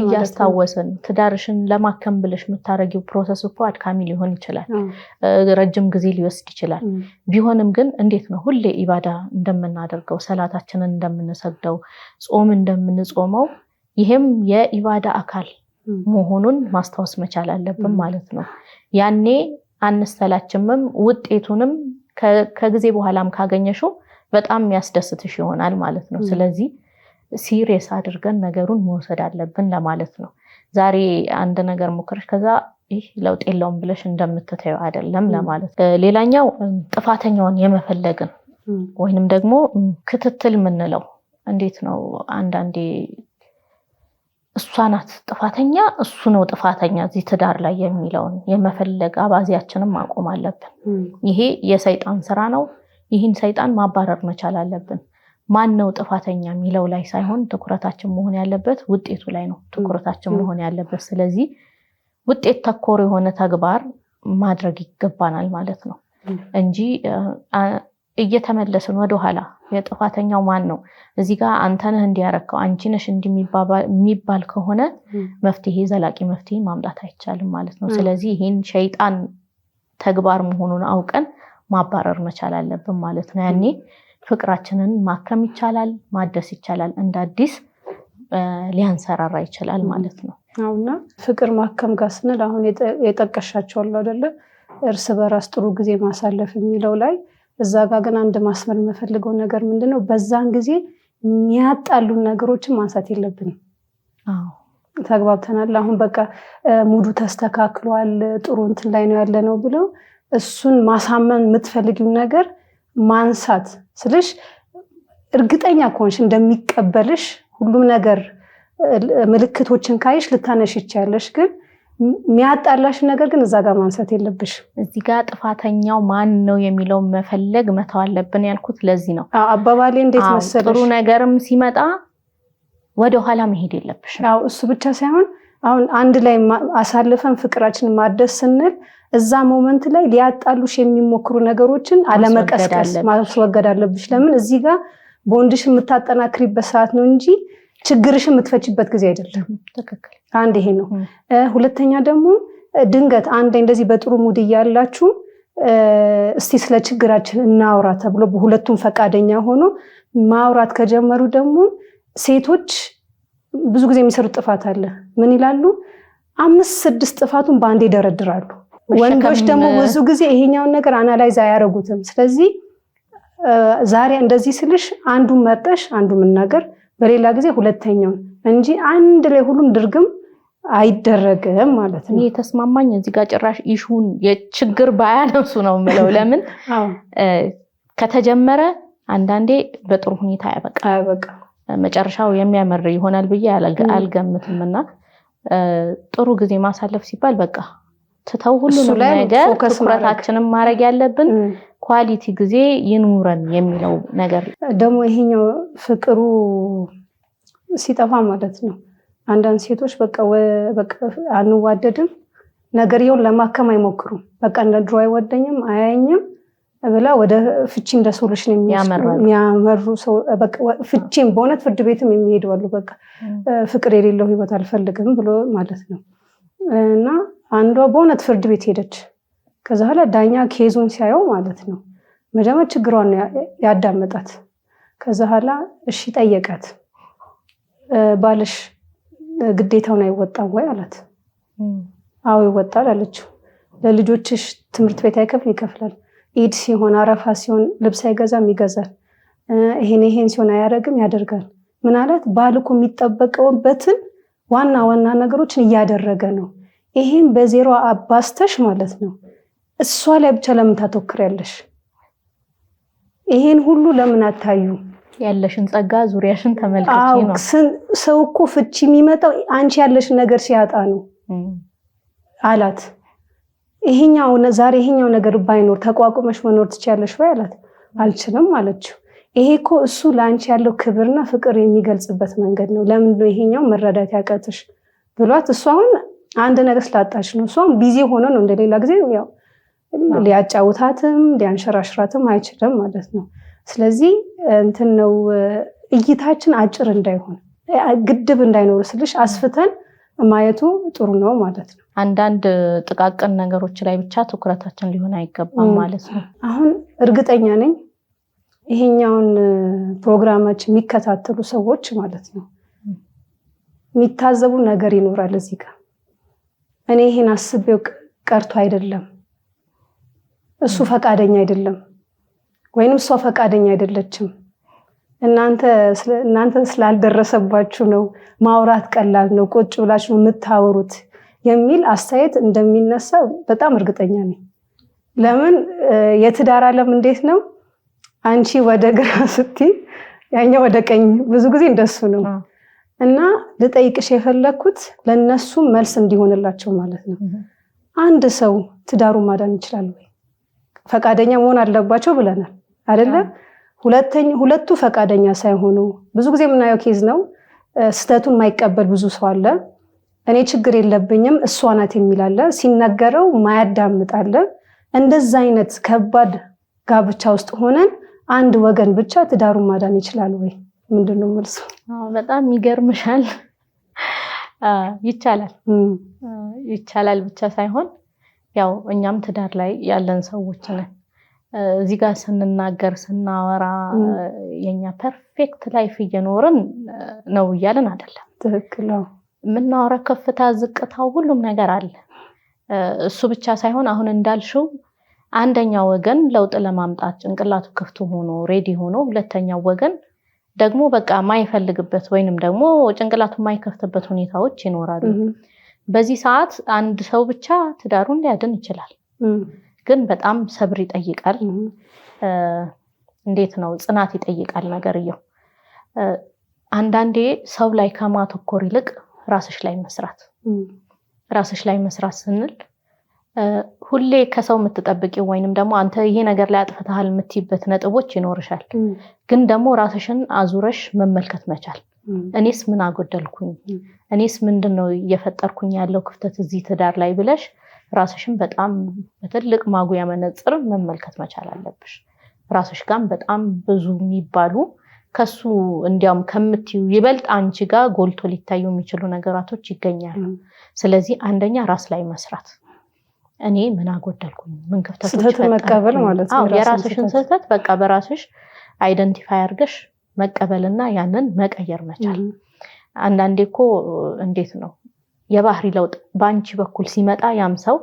እያስታወስን ትዳርሽን ለማከም ብለሽ የምታረጊው ፕሮሰስ እኮ አድካሚ ሊሆን ይችላል፣ ረጅም ጊዜ ሊወስድ ይችላል። ቢሆንም ግን እንዴት ነው ሁሌ ኢባዳ እንደምናደርገው ሰላታችንን እንደምንሰግደው ጾም እንደምንጾመው ይሄም የኢባዳ አካል መሆኑን ማስታወስ መቻል አለብን ማለት ነው። ያኔ አንስተላችምም ውጤቱንም ከጊዜ በኋላም ካገኘሽው በጣም የሚያስደስትሽ ይሆናል ማለት ነው። ስለዚህ ሲሪየስ አድርገን ነገሩን መውሰድ አለብን ለማለት ነው። ዛሬ አንድ ነገር ሞክረሽ ከዛ ይህ ለውጥ የለውም ብለሽ እንደምትተየው አይደለም ለማለት። ሌላኛው ጥፋተኛውን የመፈለግን ወይንም ደግሞ ክትትል የምንለው እንዴት ነው አንዳንዴ እሷ ናት ጥፋተኛ እሱ ነው ጥፋተኛ እዚህ ትዳር ላይ የሚለውን የመፈለግ አባዚያችንን ማቆም አለብን። ይሄ የሰይጣን ስራ ነው። ይህን ሰይጣን ማባረር መቻል አለብን። ማን ነው ጥፋተኛ የሚለው ላይ ሳይሆን ትኩረታችን መሆን ያለበት ውጤቱ ላይ ነው ትኩረታችን መሆን ያለበት። ስለዚህ ውጤት ተኮር የሆነ ተግባር ማድረግ ይገባናል ማለት ነው እንጂ እየተመለስን ወደ ኋላ የጥፋተኛው ማን ነው እዚህ ጋር አንተ ነህ እንዲያረከው አንቺ ነሽ እንደሚባል ከሆነ መፍትሄ ዘላቂ መፍትሄ ማምጣት አይቻልም ማለት ነው። ስለዚህ ይሄን ሸይጣን ተግባር መሆኑን አውቀን ማባረር መቻል አለብን ማለት ነው። ያኔ ፍቅራችንን ማከም ይቻላል፣ ማደስ ይቻላል፣ እንደ አዲስ ሊያንሰራራ ይችላል ማለት ነው። አውና ፍቅር ማከም ጋር ስንል አሁን የጠቀሻቸው አለ አይደለ እርስ በራስ ጥሩ ጊዜ ማሳለፍ የሚለው ላይ እዛ ጋር ግን አንድ ማስመር የምፈልገው ነገር ምንድነው በዛን ጊዜ የሚያጣሉን ነገሮችን ማንሳት የለብንም። ተግባብተናል። አሁን በቃ ሙዱ ተስተካክሏል ጥሩ እንትን ላይ ነው ያለነው ብለው እሱን ማሳመን የምትፈልጊው ነገር ማንሳት ስለሽ እርግጠኛ ከሆንሽ እንደሚቀበልሽ ሁሉም ነገር ምልክቶችን ካይሽ ልታነሽ ይቻለሽ ግን የሚያጣላሽ ነገር ግን እዛ ጋር ማንሳት የለብሽ። እዚህ ጋር ጥፋተኛው ማን ነው የሚለው መፈለግ መተው አለብን ያልኩት ለዚህ ነው። አባባሌ እንዴት መሰለሽ ጥሩ ነገርም ሲመጣ ወደ ኋላ መሄድ የለብሽ። እሱ ብቻ ሳይሆን አሁን አንድ ላይ አሳልፈን ፍቅራችንን ማደስ ስንል እዛ ሞመንት ላይ ሊያጣሉሽ የሚሞክሩ ነገሮችን አለመቀስቀስ ማስወገድ አለብሽ። ለምን እዚህ ጋር ቦንድሽ የምታጠናክሪበት ሰዓት ነው እንጂ ችግርሽን የምትፈችበት ጊዜ አይደለም። ትክክል። አንድ ይሄ ነው። ሁለተኛ ደግሞ ድንገት አንድ እንደዚህ በጥሩ ሙድ እያላችሁ እስቲ ስለ ችግራችን እናውራ ተብሎ በሁለቱም ፈቃደኛ ሆኖ ማውራት ከጀመሩ ደግሞ ሴቶች ብዙ ጊዜ የሚሰሩት ጥፋት አለ። ምን ይላሉ? 5-6 ጥፋቱን በአንዴ ይደረድራሉ። ወንዶች ደግሞ ብዙ ጊዜ ይሄኛውን ነገር አናላይዝ አያደርጉትም። ስለዚህ ዛሬ እንደዚህ ስልሽ አንዱን መርጠሽ አንዱን መናገር፣ በሌላ ጊዜ ሁለተኛውን እንጂ አንድ ላይ ሁሉም ድርግም አይደረግም ማለት ነው። የተስማማኝ እዚህ ጋር ጭራሽ ኢሹን የችግር ባያነሱ ነው የምለው። ለምን ከተጀመረ አንዳንዴ በጥሩ ሁኔታ ያበቃ መጨረሻው የሚያመር ይሆናል ብዬ አልገምትም። እና ጥሩ ጊዜ ማሳለፍ ሲባል በቃ ትተው ሁሉንም ነገር ትኩረታችንን ማድረግ ያለብን ኳሊቲ ጊዜ ይኑረን የሚለው ነገር ደግሞ ይሄኛው ፍቅሩ ሲጠፋ ማለት ነው። አንዳንድ ሴቶች በቃ አንዋደድም ነገርየውን ለማከም አይሞክሩም። በቃ እንደ ድሮ አይወደኝም አያየኝም ብላ ወደ ፍቺ እንደ ሶሉሽን የሚያመሩ ሰው በቃ ፍቺም በእውነት ፍርድ ቤትም የሚሄዱ አሉ። በቃ ፍቅር የሌለው ህይወት አልፈልግም ብሎ ማለት ነው። እና አንዷ በእውነት ፍርድ ቤት ሄደች። ከዛ በኋላ ዳኛ ኬዙን ሲያየው ማለት ነው መጀመሪያ ችግሯን ያዳመጣት። ከዛ በኋላ እሺ ጠየቃት። ባልሽ ግዴታውን አይወጣም ወይ አላት። አዎ ይወጣል አለችው። ለልጆችሽ ትምህርት ቤት አይከፍል? ይከፍላል። ኢድ ሲሆን አረፋ ሲሆን ልብስ አይገዛም? ይገዛል። ይሄን ሲሆን አያደርግም? ያደርጋል። ምን አላት? ባል እኮ የሚጠበቀውበትን ዋና ዋና ነገሮችን እያደረገ ነው። ይሄን በዜሮ አባስተሽ ማለት ነው እሷ ላይ ብቻ ለምን ታተኩሪያለሽ? ይሄን ሁሉ ለምን አታዩ? ያለሽን ጸጋ ዙሪያሽን ተመልከቺ ነው። ሰው እኮ ፍቺ የሚመጣው አንቺ ያለሽን ነገር ሲያጣ ነው አላት። ዛሬ ይሄኛው ነገር ባይኖር ተቋቁመሽ መኖር ትችያለሽ ወይ አላት። አልችልም አለችው። ይሄ እኮ እሱ ለአንቺ ያለው ክብርና ፍቅር የሚገልጽበት መንገድ ነው። ለምን ነው ይሄኛው መረዳት ያቃተሽ ብሏት፣ እሷ አሁን አንድ ነገር ስላጣች ነው። እሷም ቢዚ ሆነ ነው እንደሌላ ጊዜ ያው ሊያጫውታትም ሊያንሸራሽራትም አይችልም ማለት ነው። ስለዚህ እንትን ነው እይታችን አጭር እንዳይሆን ግድብ እንዳይኖር ስልሽ አስፍተን ማየቱ ጥሩ ነው ማለት ነው። አንዳንድ ጥቃቅን ነገሮች ላይ ብቻ ትኩረታችን ሊሆን አይገባም ማለት ነው። አሁን እርግጠኛ ነኝ ይሄኛውን ፕሮግራማችን የሚከታተሉ ሰዎች ማለት ነው የሚታዘቡ ነገር ይኖራል እዚህ ጋር። እኔ ይሄን አስቤው ቀርቶ አይደለም፣ እሱ ፈቃደኛ አይደለም ወይንም እሷ ፈቃደኛ አይደለችም፣ እናንተ ስላልደረሰባችሁ ነው፣ ማውራት ቀላል ነው፣ ቁጭ ብላችሁ ነው የምታወሩት የሚል አስተያየት እንደሚነሳ በጣም እርግጠኛ ነኝ። ለምን የትዳር ዓለም እንዴት ነው? አንቺ ወደ ግራ ስትይ ያኛው ወደ ቀኝ፣ ብዙ ጊዜ እንደሱ ነው። እና ልጠይቅሽ የፈለኩት ለነሱ መልስ እንዲሆንላቸው ማለት ነው። አንድ ሰው ትዳሩን ማዳን ይችላል ወይ? ፈቃደኛ መሆን አለባቸው ብለናል አይደለ? ሁለቱ ፈቃደኛ ሳይሆኑ ብዙ ጊዜ የምናየው ኬዝ ነው። ስተቱን ማይቀበል ብዙ ሰው አለ። እኔ ችግር የለብኝም እሷ ናት የሚል አለ። ሲነገረው ማያዳምጥ አለ። እንደዛ አይነት ከባድ ጋብቻ ውስጥ ሆነን አንድ ወገን ብቻ ትዳሩን ማዳን ይችላል ወይ? ምንድነው መልሱ? በጣም ይገርምሻል። ይቻላል ብቻ ሳይሆን ያው እኛም ትዳር ላይ ያለን ሰዎች ነን። እዚህ ጋር ስንናገር ስናወራ የኛ ፐርፌክት ላይፍ እየኖርን ነው እያልን አይደለም። ትክክል ነው። የምናወራ ከፍታ ዝቅታው ሁሉም ነገር አለ። እሱ ብቻ ሳይሆን አሁን እንዳልሽው አንደኛው ወገን ለውጥ ለማምጣት ጭንቅላቱ ክፍቱ ሆኖ ሬዲ ሆኖ፣ ሁለተኛው ወገን ደግሞ በቃ ማይፈልግበት ወይንም ደግሞ ጭንቅላቱ ማይከፍትበት ሁኔታዎች ይኖራሉ። በዚህ ሰዓት አንድ ሰው ብቻ ትዳሩን ሊያድን ይችላል። ግን በጣም ሰብር ይጠይቃል። እንዴት ነው? ጽናት ይጠይቃል ነገርየው። አንዳንዴ ሰው ላይ ከማተኮር ይልቅ ራስሽ ላይ መስራት ስንል ሁሌ ከሰው የምትጠብቂው ወይንም ደግሞ አንተ ይሄ ነገር ላይ አጥፍተሃል የምትይበት ነጥቦች ይኖርሻል። ግን ደግሞ ራስሽን አዙረሽ መመልከት መቻል። እኔስ ምን አጎደልኩኝ? እኔስ ምንድነው እየፈጠርኩኝ ያለው ክፍተት እዚህ ትዳር ላይ ብለሽ ራስሽን በጣም በትልቅ ማጉያ መነጽር መመልከት መቻል አለብሽ። ራስሽ ጋር በጣም ብዙ የሚባሉ ከሱ እንዲያውም ከምትዩ ይበልጥ አንቺ ጋር ጎልቶ ሊታዩ የሚችሉ ነገራቶች ይገኛሉ። ስለዚህ አንደኛ ራስ ላይ መስራት፣ እኔ ምን አጎደልኩኝ፣ ምን ክፍተቶች መቀበል ማለት ነው። የራስሽን ስህተት በቃ በራስሽ አይደንቲፋይ አድርገሽ መቀበልና ያንን መቀየር መቻል። አንዳንዴ እኮ እንዴት ነው የባህሪ ለውጥ ባንቺ በኩል ሲመጣ ያም ሰው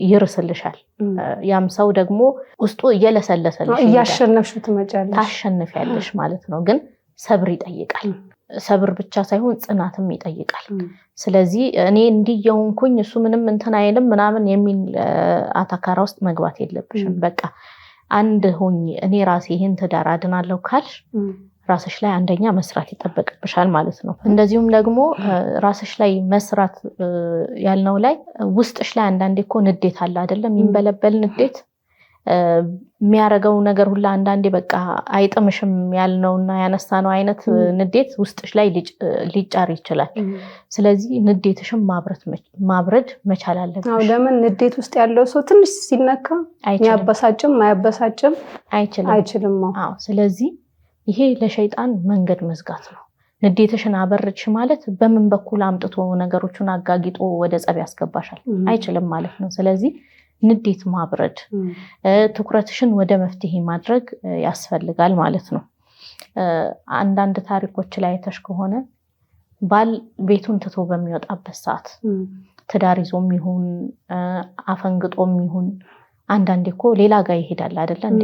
ይርስልሻል። ያም ሰው ደግሞ ውስጡ እየለሰለሰልሽ እያሸነፍሽው ትመጫለሽ፣ ታሸንፊያለሽ ማለት ነው። ግን ሰብር ይጠይቃል። ሰብር ብቻ ሳይሆን ጽናትም ይጠይቃል። ስለዚህ እኔ እንዲየውንኩኝ እሱ ምንም እንትን አይልም ምናምን የሚል አታካራ ውስጥ መግባት የለብሽም። በቃ አንድ ሆኝ እኔ ራሴ ይሄን ትዳር አድናለሁ ካልሽ ራስሽ ላይ አንደኛ መስራት ይጠበቅብሻል ማለት ነው። እንደዚሁም ደግሞ ራስሽ ላይ መስራት ያልነው ላይ ውስጥሽ ላይ አንዳንዴ እኮ ንዴት አለ አይደለም? የሚንበለበል ንዴት የሚያረገው ነገር ሁላ አንዳንዴ በቃ አይጥምሽም ያልነውና ያነሳነው አይነት ንዴት ውስጥሽ ላይ ሊጫር ይችላል። ስለዚህ ንዴትሽም ማብረድ መቻል አለብሽ። አዎ፣ ለምን ንዴት ውስጥ ያለው ሰው ትንሽ ሲነካ ያበሳጭም ማያበሳጭም አይችልም። አዎ፣ ስለዚህ ይሄ ለሸይጣን መንገድ መዝጋት ነው። ንዴትሽን አበረድሽ ማለት በምን በኩል አምጥቶ ነገሮችን አጋጊጦ ወደ ጸብ ያስገባሻል? አይችልም ማለት ነው። ስለዚህ ንዴት ማብረድ፣ ትኩረትሽን ወደ መፍትሄ ማድረግ ያስፈልጋል ማለት ነው። አንዳንድ ታሪኮች ላይ አይተሽ ከሆነ ባል ቤቱን ትቶ በሚወጣበት ሰዓት ትዳር ይዞም ይሁን አፈንግጦም ይሁን አንዳንዴ እኮ ሌላ ጋር ይሄዳል አይደለ እንዴ?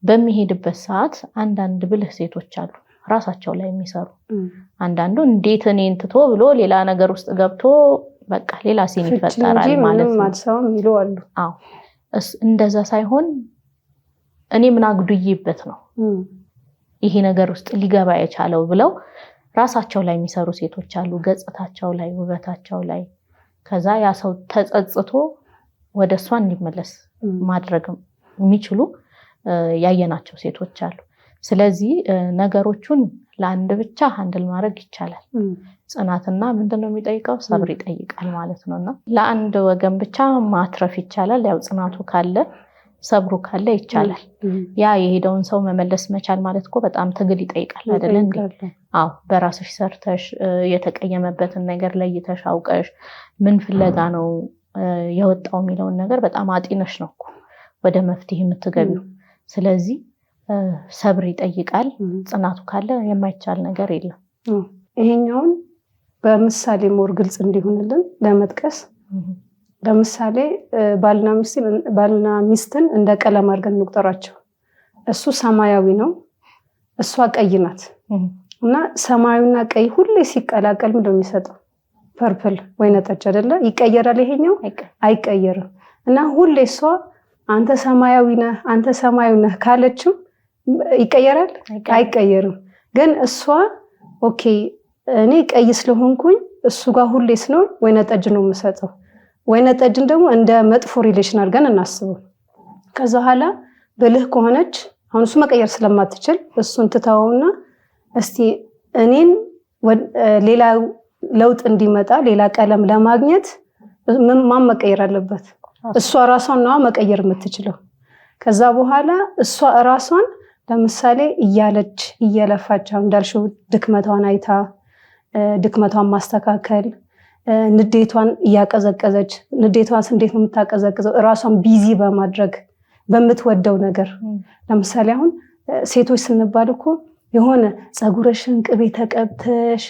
በሚሄድበት ሰዓት አንዳንድ ብልህ ሴቶች አሉ ራሳቸው ላይ የሚሰሩ። አንዳንዱ እንዴት እኔን ትቶ ብሎ ሌላ ነገር ውስጥ ገብቶ በቃ ሌላ ሲን ይፈጠራል ማለት ነው። አዎ፣ እንደዛ ሳይሆን እኔ ምን አጉድዬበት ነው ይሄ ነገር ውስጥ ሊገባ የቻለው ብለው ራሳቸው ላይ የሚሰሩ ሴቶች አሉ። ገጽታቸው ላይ፣ ውበታቸው ላይ ከዛ ያ ሰው ተጸጽቶ ወደ እሷ እንዲመለስ ማድረግ የሚችሉ ያየናቸው ሴቶች አሉ። ስለዚህ ነገሮቹን ለአንድ ብቻ ሃንድል ማድረግ ይቻላል። ጽናትና ምንድነው የሚጠይቀው? ሰብር ይጠይቃል ማለት ነውና ለአንድ ወገን ብቻ ማትረፍ ይቻላል። ያው ጽናቱ ካለ ሰብሩ ካለ ይቻላል። ያ የሄደውን ሰው መመለስ መቻል ማለት እኮ በጣም ትግል ይጠይቃል አይደል እንዴ? አዎ፣ በራስሽ ሰርተሽ የተቀየመበትን ነገር ለይተሽ አውቀሽ ምን ፍለጋ ነው የወጣው የሚለውን ነገር በጣም አጢነሽ ነው እኮ ወደ መፍትሄ የምትገቢው። ስለዚህ ሰብር ይጠይቃል። ጽናቱ ካለ የማይቻል ነገር የለም። ይሄኛውን በምሳሌ ሞር ግልጽ እንዲሆንልን ለመጥቀስ ለምሳሌ ባልና ሚስትን እንደ ቀለም አድርገን እንቁጠራቸው። እሱ ሰማያዊ ነው፣ እሷ ቀይ ናት እና ሰማያዊና ቀይ ሁሌ ሲቀላቀል ምንድነው የሚሰጠው? ፐርፕል ወይነ ጠጅ አይደለ? ይቀየራል? ይሄኛው አይቀየርም። እና ሁሌ እሷ አንተ ሰማያዊ ነህ አንተ ሰማያዊ ነህ ካለችው ይቀየራል? አይቀየርም። ግን እሷ ኦኬ እኔ ቀይ ስለሆንኩኝ እሱ ጋር ሁሌ ስኖር ወይነ ጠጅ ነው የምሰጠው። ወይነ ጠጅን ደግሞ እንደ መጥፎ ሪሌሽን አድርገን እናስበው። ከዛ በኋላ ብልህ ከሆነች አሁን እሱ መቀየር ስለማትችል እሱን ትተውና እስቲ እኔን ሌላ ለውጥ እንዲመጣ ሌላ ቀለም ለማግኘት ማን መቀየር አለበት? እሷ ራሷን ነው መቀየር የምትችለው። ከዛ በኋላ እሷ ራሷን ለምሳሌ እያለች እየለፋች እንዳልሽው ድክመቷን አይታ ድክመቷን ማስተካከል፣ ንዴቷን እያቀዘቀዘች ንዴቷን እንዴት ነው የምታቀዘቅዘው? ራሷን ቢዚ በማድረግ በምትወደው ነገር። ለምሳሌ አሁን ሴቶች ስንባል እኮ የሆነ ፀጉርሽን ቅቤ ተቀብተሽ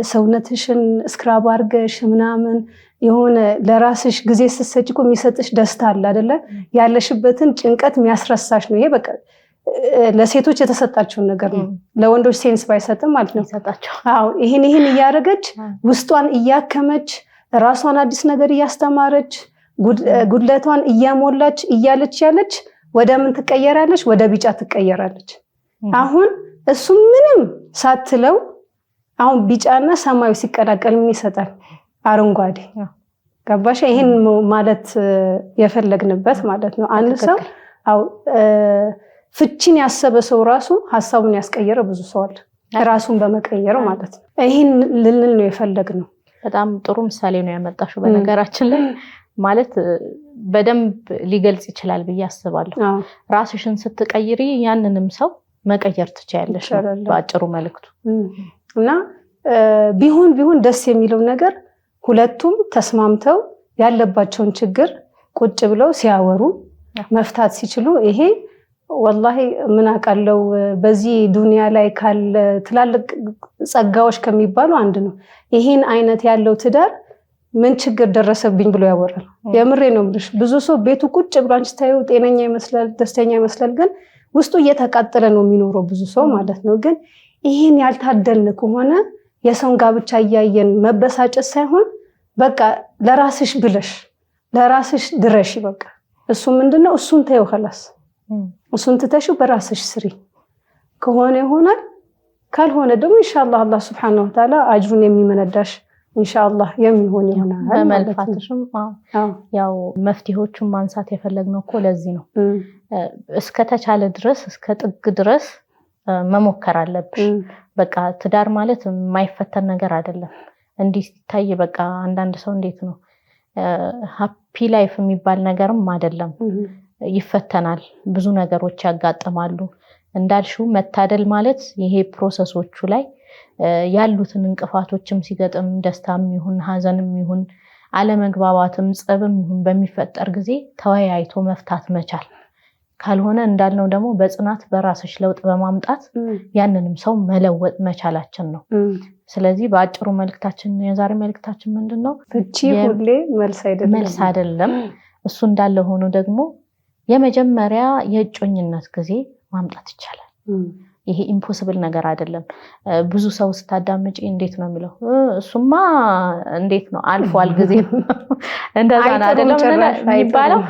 ሰውነትሽን ስክራብ አድርገሽ ምናምን የሆነ ለራስሽ ጊዜ ስትሰጪ እኮ የሚሰጥሽ ደስታ አለ አይደለ? ያለሽበትን ጭንቀት የሚያስረሳሽ ነው። ይሄ በቃ ለሴቶች የተሰጣቸውን ነገር ነው። ለወንዶች ሴንስ ባይሰጥም ማለት ነው ይሰጣቸው። አዎ፣ ይሄን እያደረገች ውስጧን እያከመች ራሷን አዲስ ነገር እያስተማረች ጉድለቷን እያሞላች እያለች ያለች ወደ ምን ትቀየራለች? ወደ ቢጫ ትቀየራለች። አሁን እሱ ምንም ሳትለው አሁን ቢጫና ሰማያዊ ሲቀላቀል ምን ይሰጣል? አረንጓዴ። ገባሽ? ይሄን ማለት የፈለግንበት ማለት ነው። አንድ ሰው አው ፍቺን ያሰበ ሰው ራሱ ሐሳቡን ያስቀየረ ብዙ ሰው አለ፣ ራሱን በመቀየር ማለት ነው። ይሄን ልንል ነው የፈለግነው። በጣም ጥሩ ምሳሌ ነው ያመጣሽው። በነገራችን ላይ ማለት በደንብ ሊገልጽ ይችላል ብዬ አስባለሁ። ራስሽን ስትቀይሪ ያንንም ሰው መቀየር ትችያለሽ በአጭሩ መልእክቱ። እና ቢሆን ደስ የሚለው ነገር ሁለቱም ተስማምተው ያለባቸውን ችግር ቁጭ ብለው ሲያወሩ መፍታት ሲችሉ ይሄ ወላሂ ምን አውቃለሁ በዚህ ዱንያ ላይ ካለ ትላልቅ ጸጋዎች ከሚባሉ አንድ ነው። ይሄን አይነት ያለው ትዳር ምን ችግር ደረሰብኝ ብሎ ያወራል። የምሬ ነው የምልሽ። ብዙ ሰው ቤቱ ቁጭ ብሎ አንቺ ታዩ ጤነኛ ይመስላል፣ ደስተኛ ይመስላል፣ ግን ውስጡ እየተቃጠለ ነው የሚኖረው ብዙ ሰው ማለት ነው። ግን ይሄን ያልታደልን ከሆነ የሰውን ጋብቻ እያየን መበሳጨት ሳይሆን በቃ ለራስሽ ብለሽ ለራስሽ ድረሽ። በቃ እሱ ምንድነው እሱን ተይው خلاص እሱን ትተሽው በራስሽ ስሪ። ከሆነ ይሆናል፣ ካልሆነ ደግሞ ኢንሻአላህ አላህ Subhanahu Wa Ta'ala አጅሩን የሚመነዳሽ ኢንሻአላህ የሚሆን ይሆናል። በመልፋትሽም ያው መፍትሄዎቹን ማንሳት የፈለግነው እኮ ለዚህ ነው። እስከተቻለ ድረስ እስከ ጥግ ድረስ መሞከር አለብሽ። በቃ ትዳር ማለት የማይፈተን ነገር አይደለም። እንዲህ ሲታይ በቃ አንዳንድ ሰው እንዴት ነው ሃፒ ላይፍ የሚባል ነገርም አይደለም። ይፈተናል፣ ብዙ ነገሮች ያጋጥማሉ። እንዳልሽው መታደል ማለት ይሄ ፕሮሰሶቹ ላይ ያሉትን እንቅፋቶችም ሲገጥም ደስታም ይሁን ሀዘንም ይሁን አለመግባባትም ጸብም ይሁን በሚፈጠር ጊዜ ተወያይቶ መፍታት መቻል፣ ካልሆነ እንዳልነው ደግሞ በጽናት በራስሽ ለውጥ በማምጣት ያንንም ሰው መለወጥ መቻላችን ነው። ስለዚህ በአጭሩ መልእክታችን የዛሬ መልእክታችን ምንድነው? ፍቺ ሁሌ መልስ አይደለም። እሱ እንዳለ ሆኖ ደግሞ የመጀመሪያ የእጮኝነት ጊዜ ማምጣት ይቻላል። ይሄ ኢምፖሲብል ነገር አይደለም። ብዙ ሰው ስታዳምጪ እንዴት ነው የሚለው? እሱማ እንዴት ነው አልፏል ጊዜ እንደዛ አይደለም የሚባለው።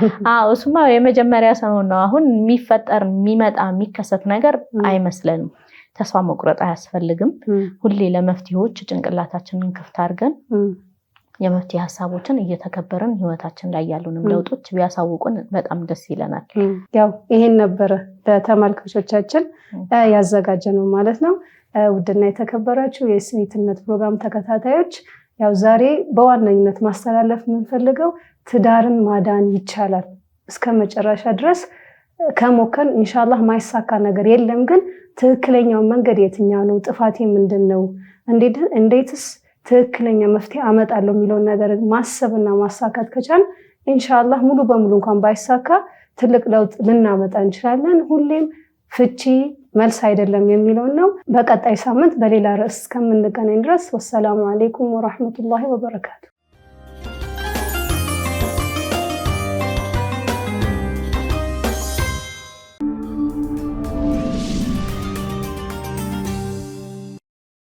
እሱማ የመጀመሪያ ሰው ነው። አሁን የሚፈጠር የሚመጣ የሚከሰት ነገር አይመስለንም። ተስፋ መቁረጥ አያስፈልግም። ሁሌ ለመፍትሄዎች ጭንቅላታችንን ክፍት አድርገን የመፍትሄ ሀሳቦችን እየተከበርን ህይወታችን ላይ ያሉንም ለውጦች ቢያሳውቁን በጣም ደስ ይለናል። ያው ይሄን ነበር ለተመልካቾቻችን ያዘጋጀነው ማለት ነው። ውድና የተከበራችሁ የስዊትነት ፕሮግራም ተከታታዮች፣ ያው ዛሬ በዋነኝነት ማስተላለፍ የምንፈልገው ትዳርን ማዳን ይቻላል። እስከ መጨረሻ ድረስ ከሞከን ኢንሻአላህ ማይሳካ ነገር የለም። ግን ትክክለኛው መንገድ የትኛው ነው? ጥፋቴ ምንድነው? እንዴትስ ትክክለኛ መፍትሄ አመጣለሁ የሚለውን ነገር ማሰብና ማሳካት ከቻል ኢንሻአላህ ሙሉ በሙሉ እንኳን ባይሳካ ትልቅ ለውጥ ልናመጣ እንችላለን። ሁሌም ፍቺ መልስ አይደለም የሚለው ነው። በቀጣይ ሳምንት በሌላ ርዕስ እስከምንገናኝ ድረስ ወሰላሙ አለይኩም ወራህመቱላሂ ወበረካቱ።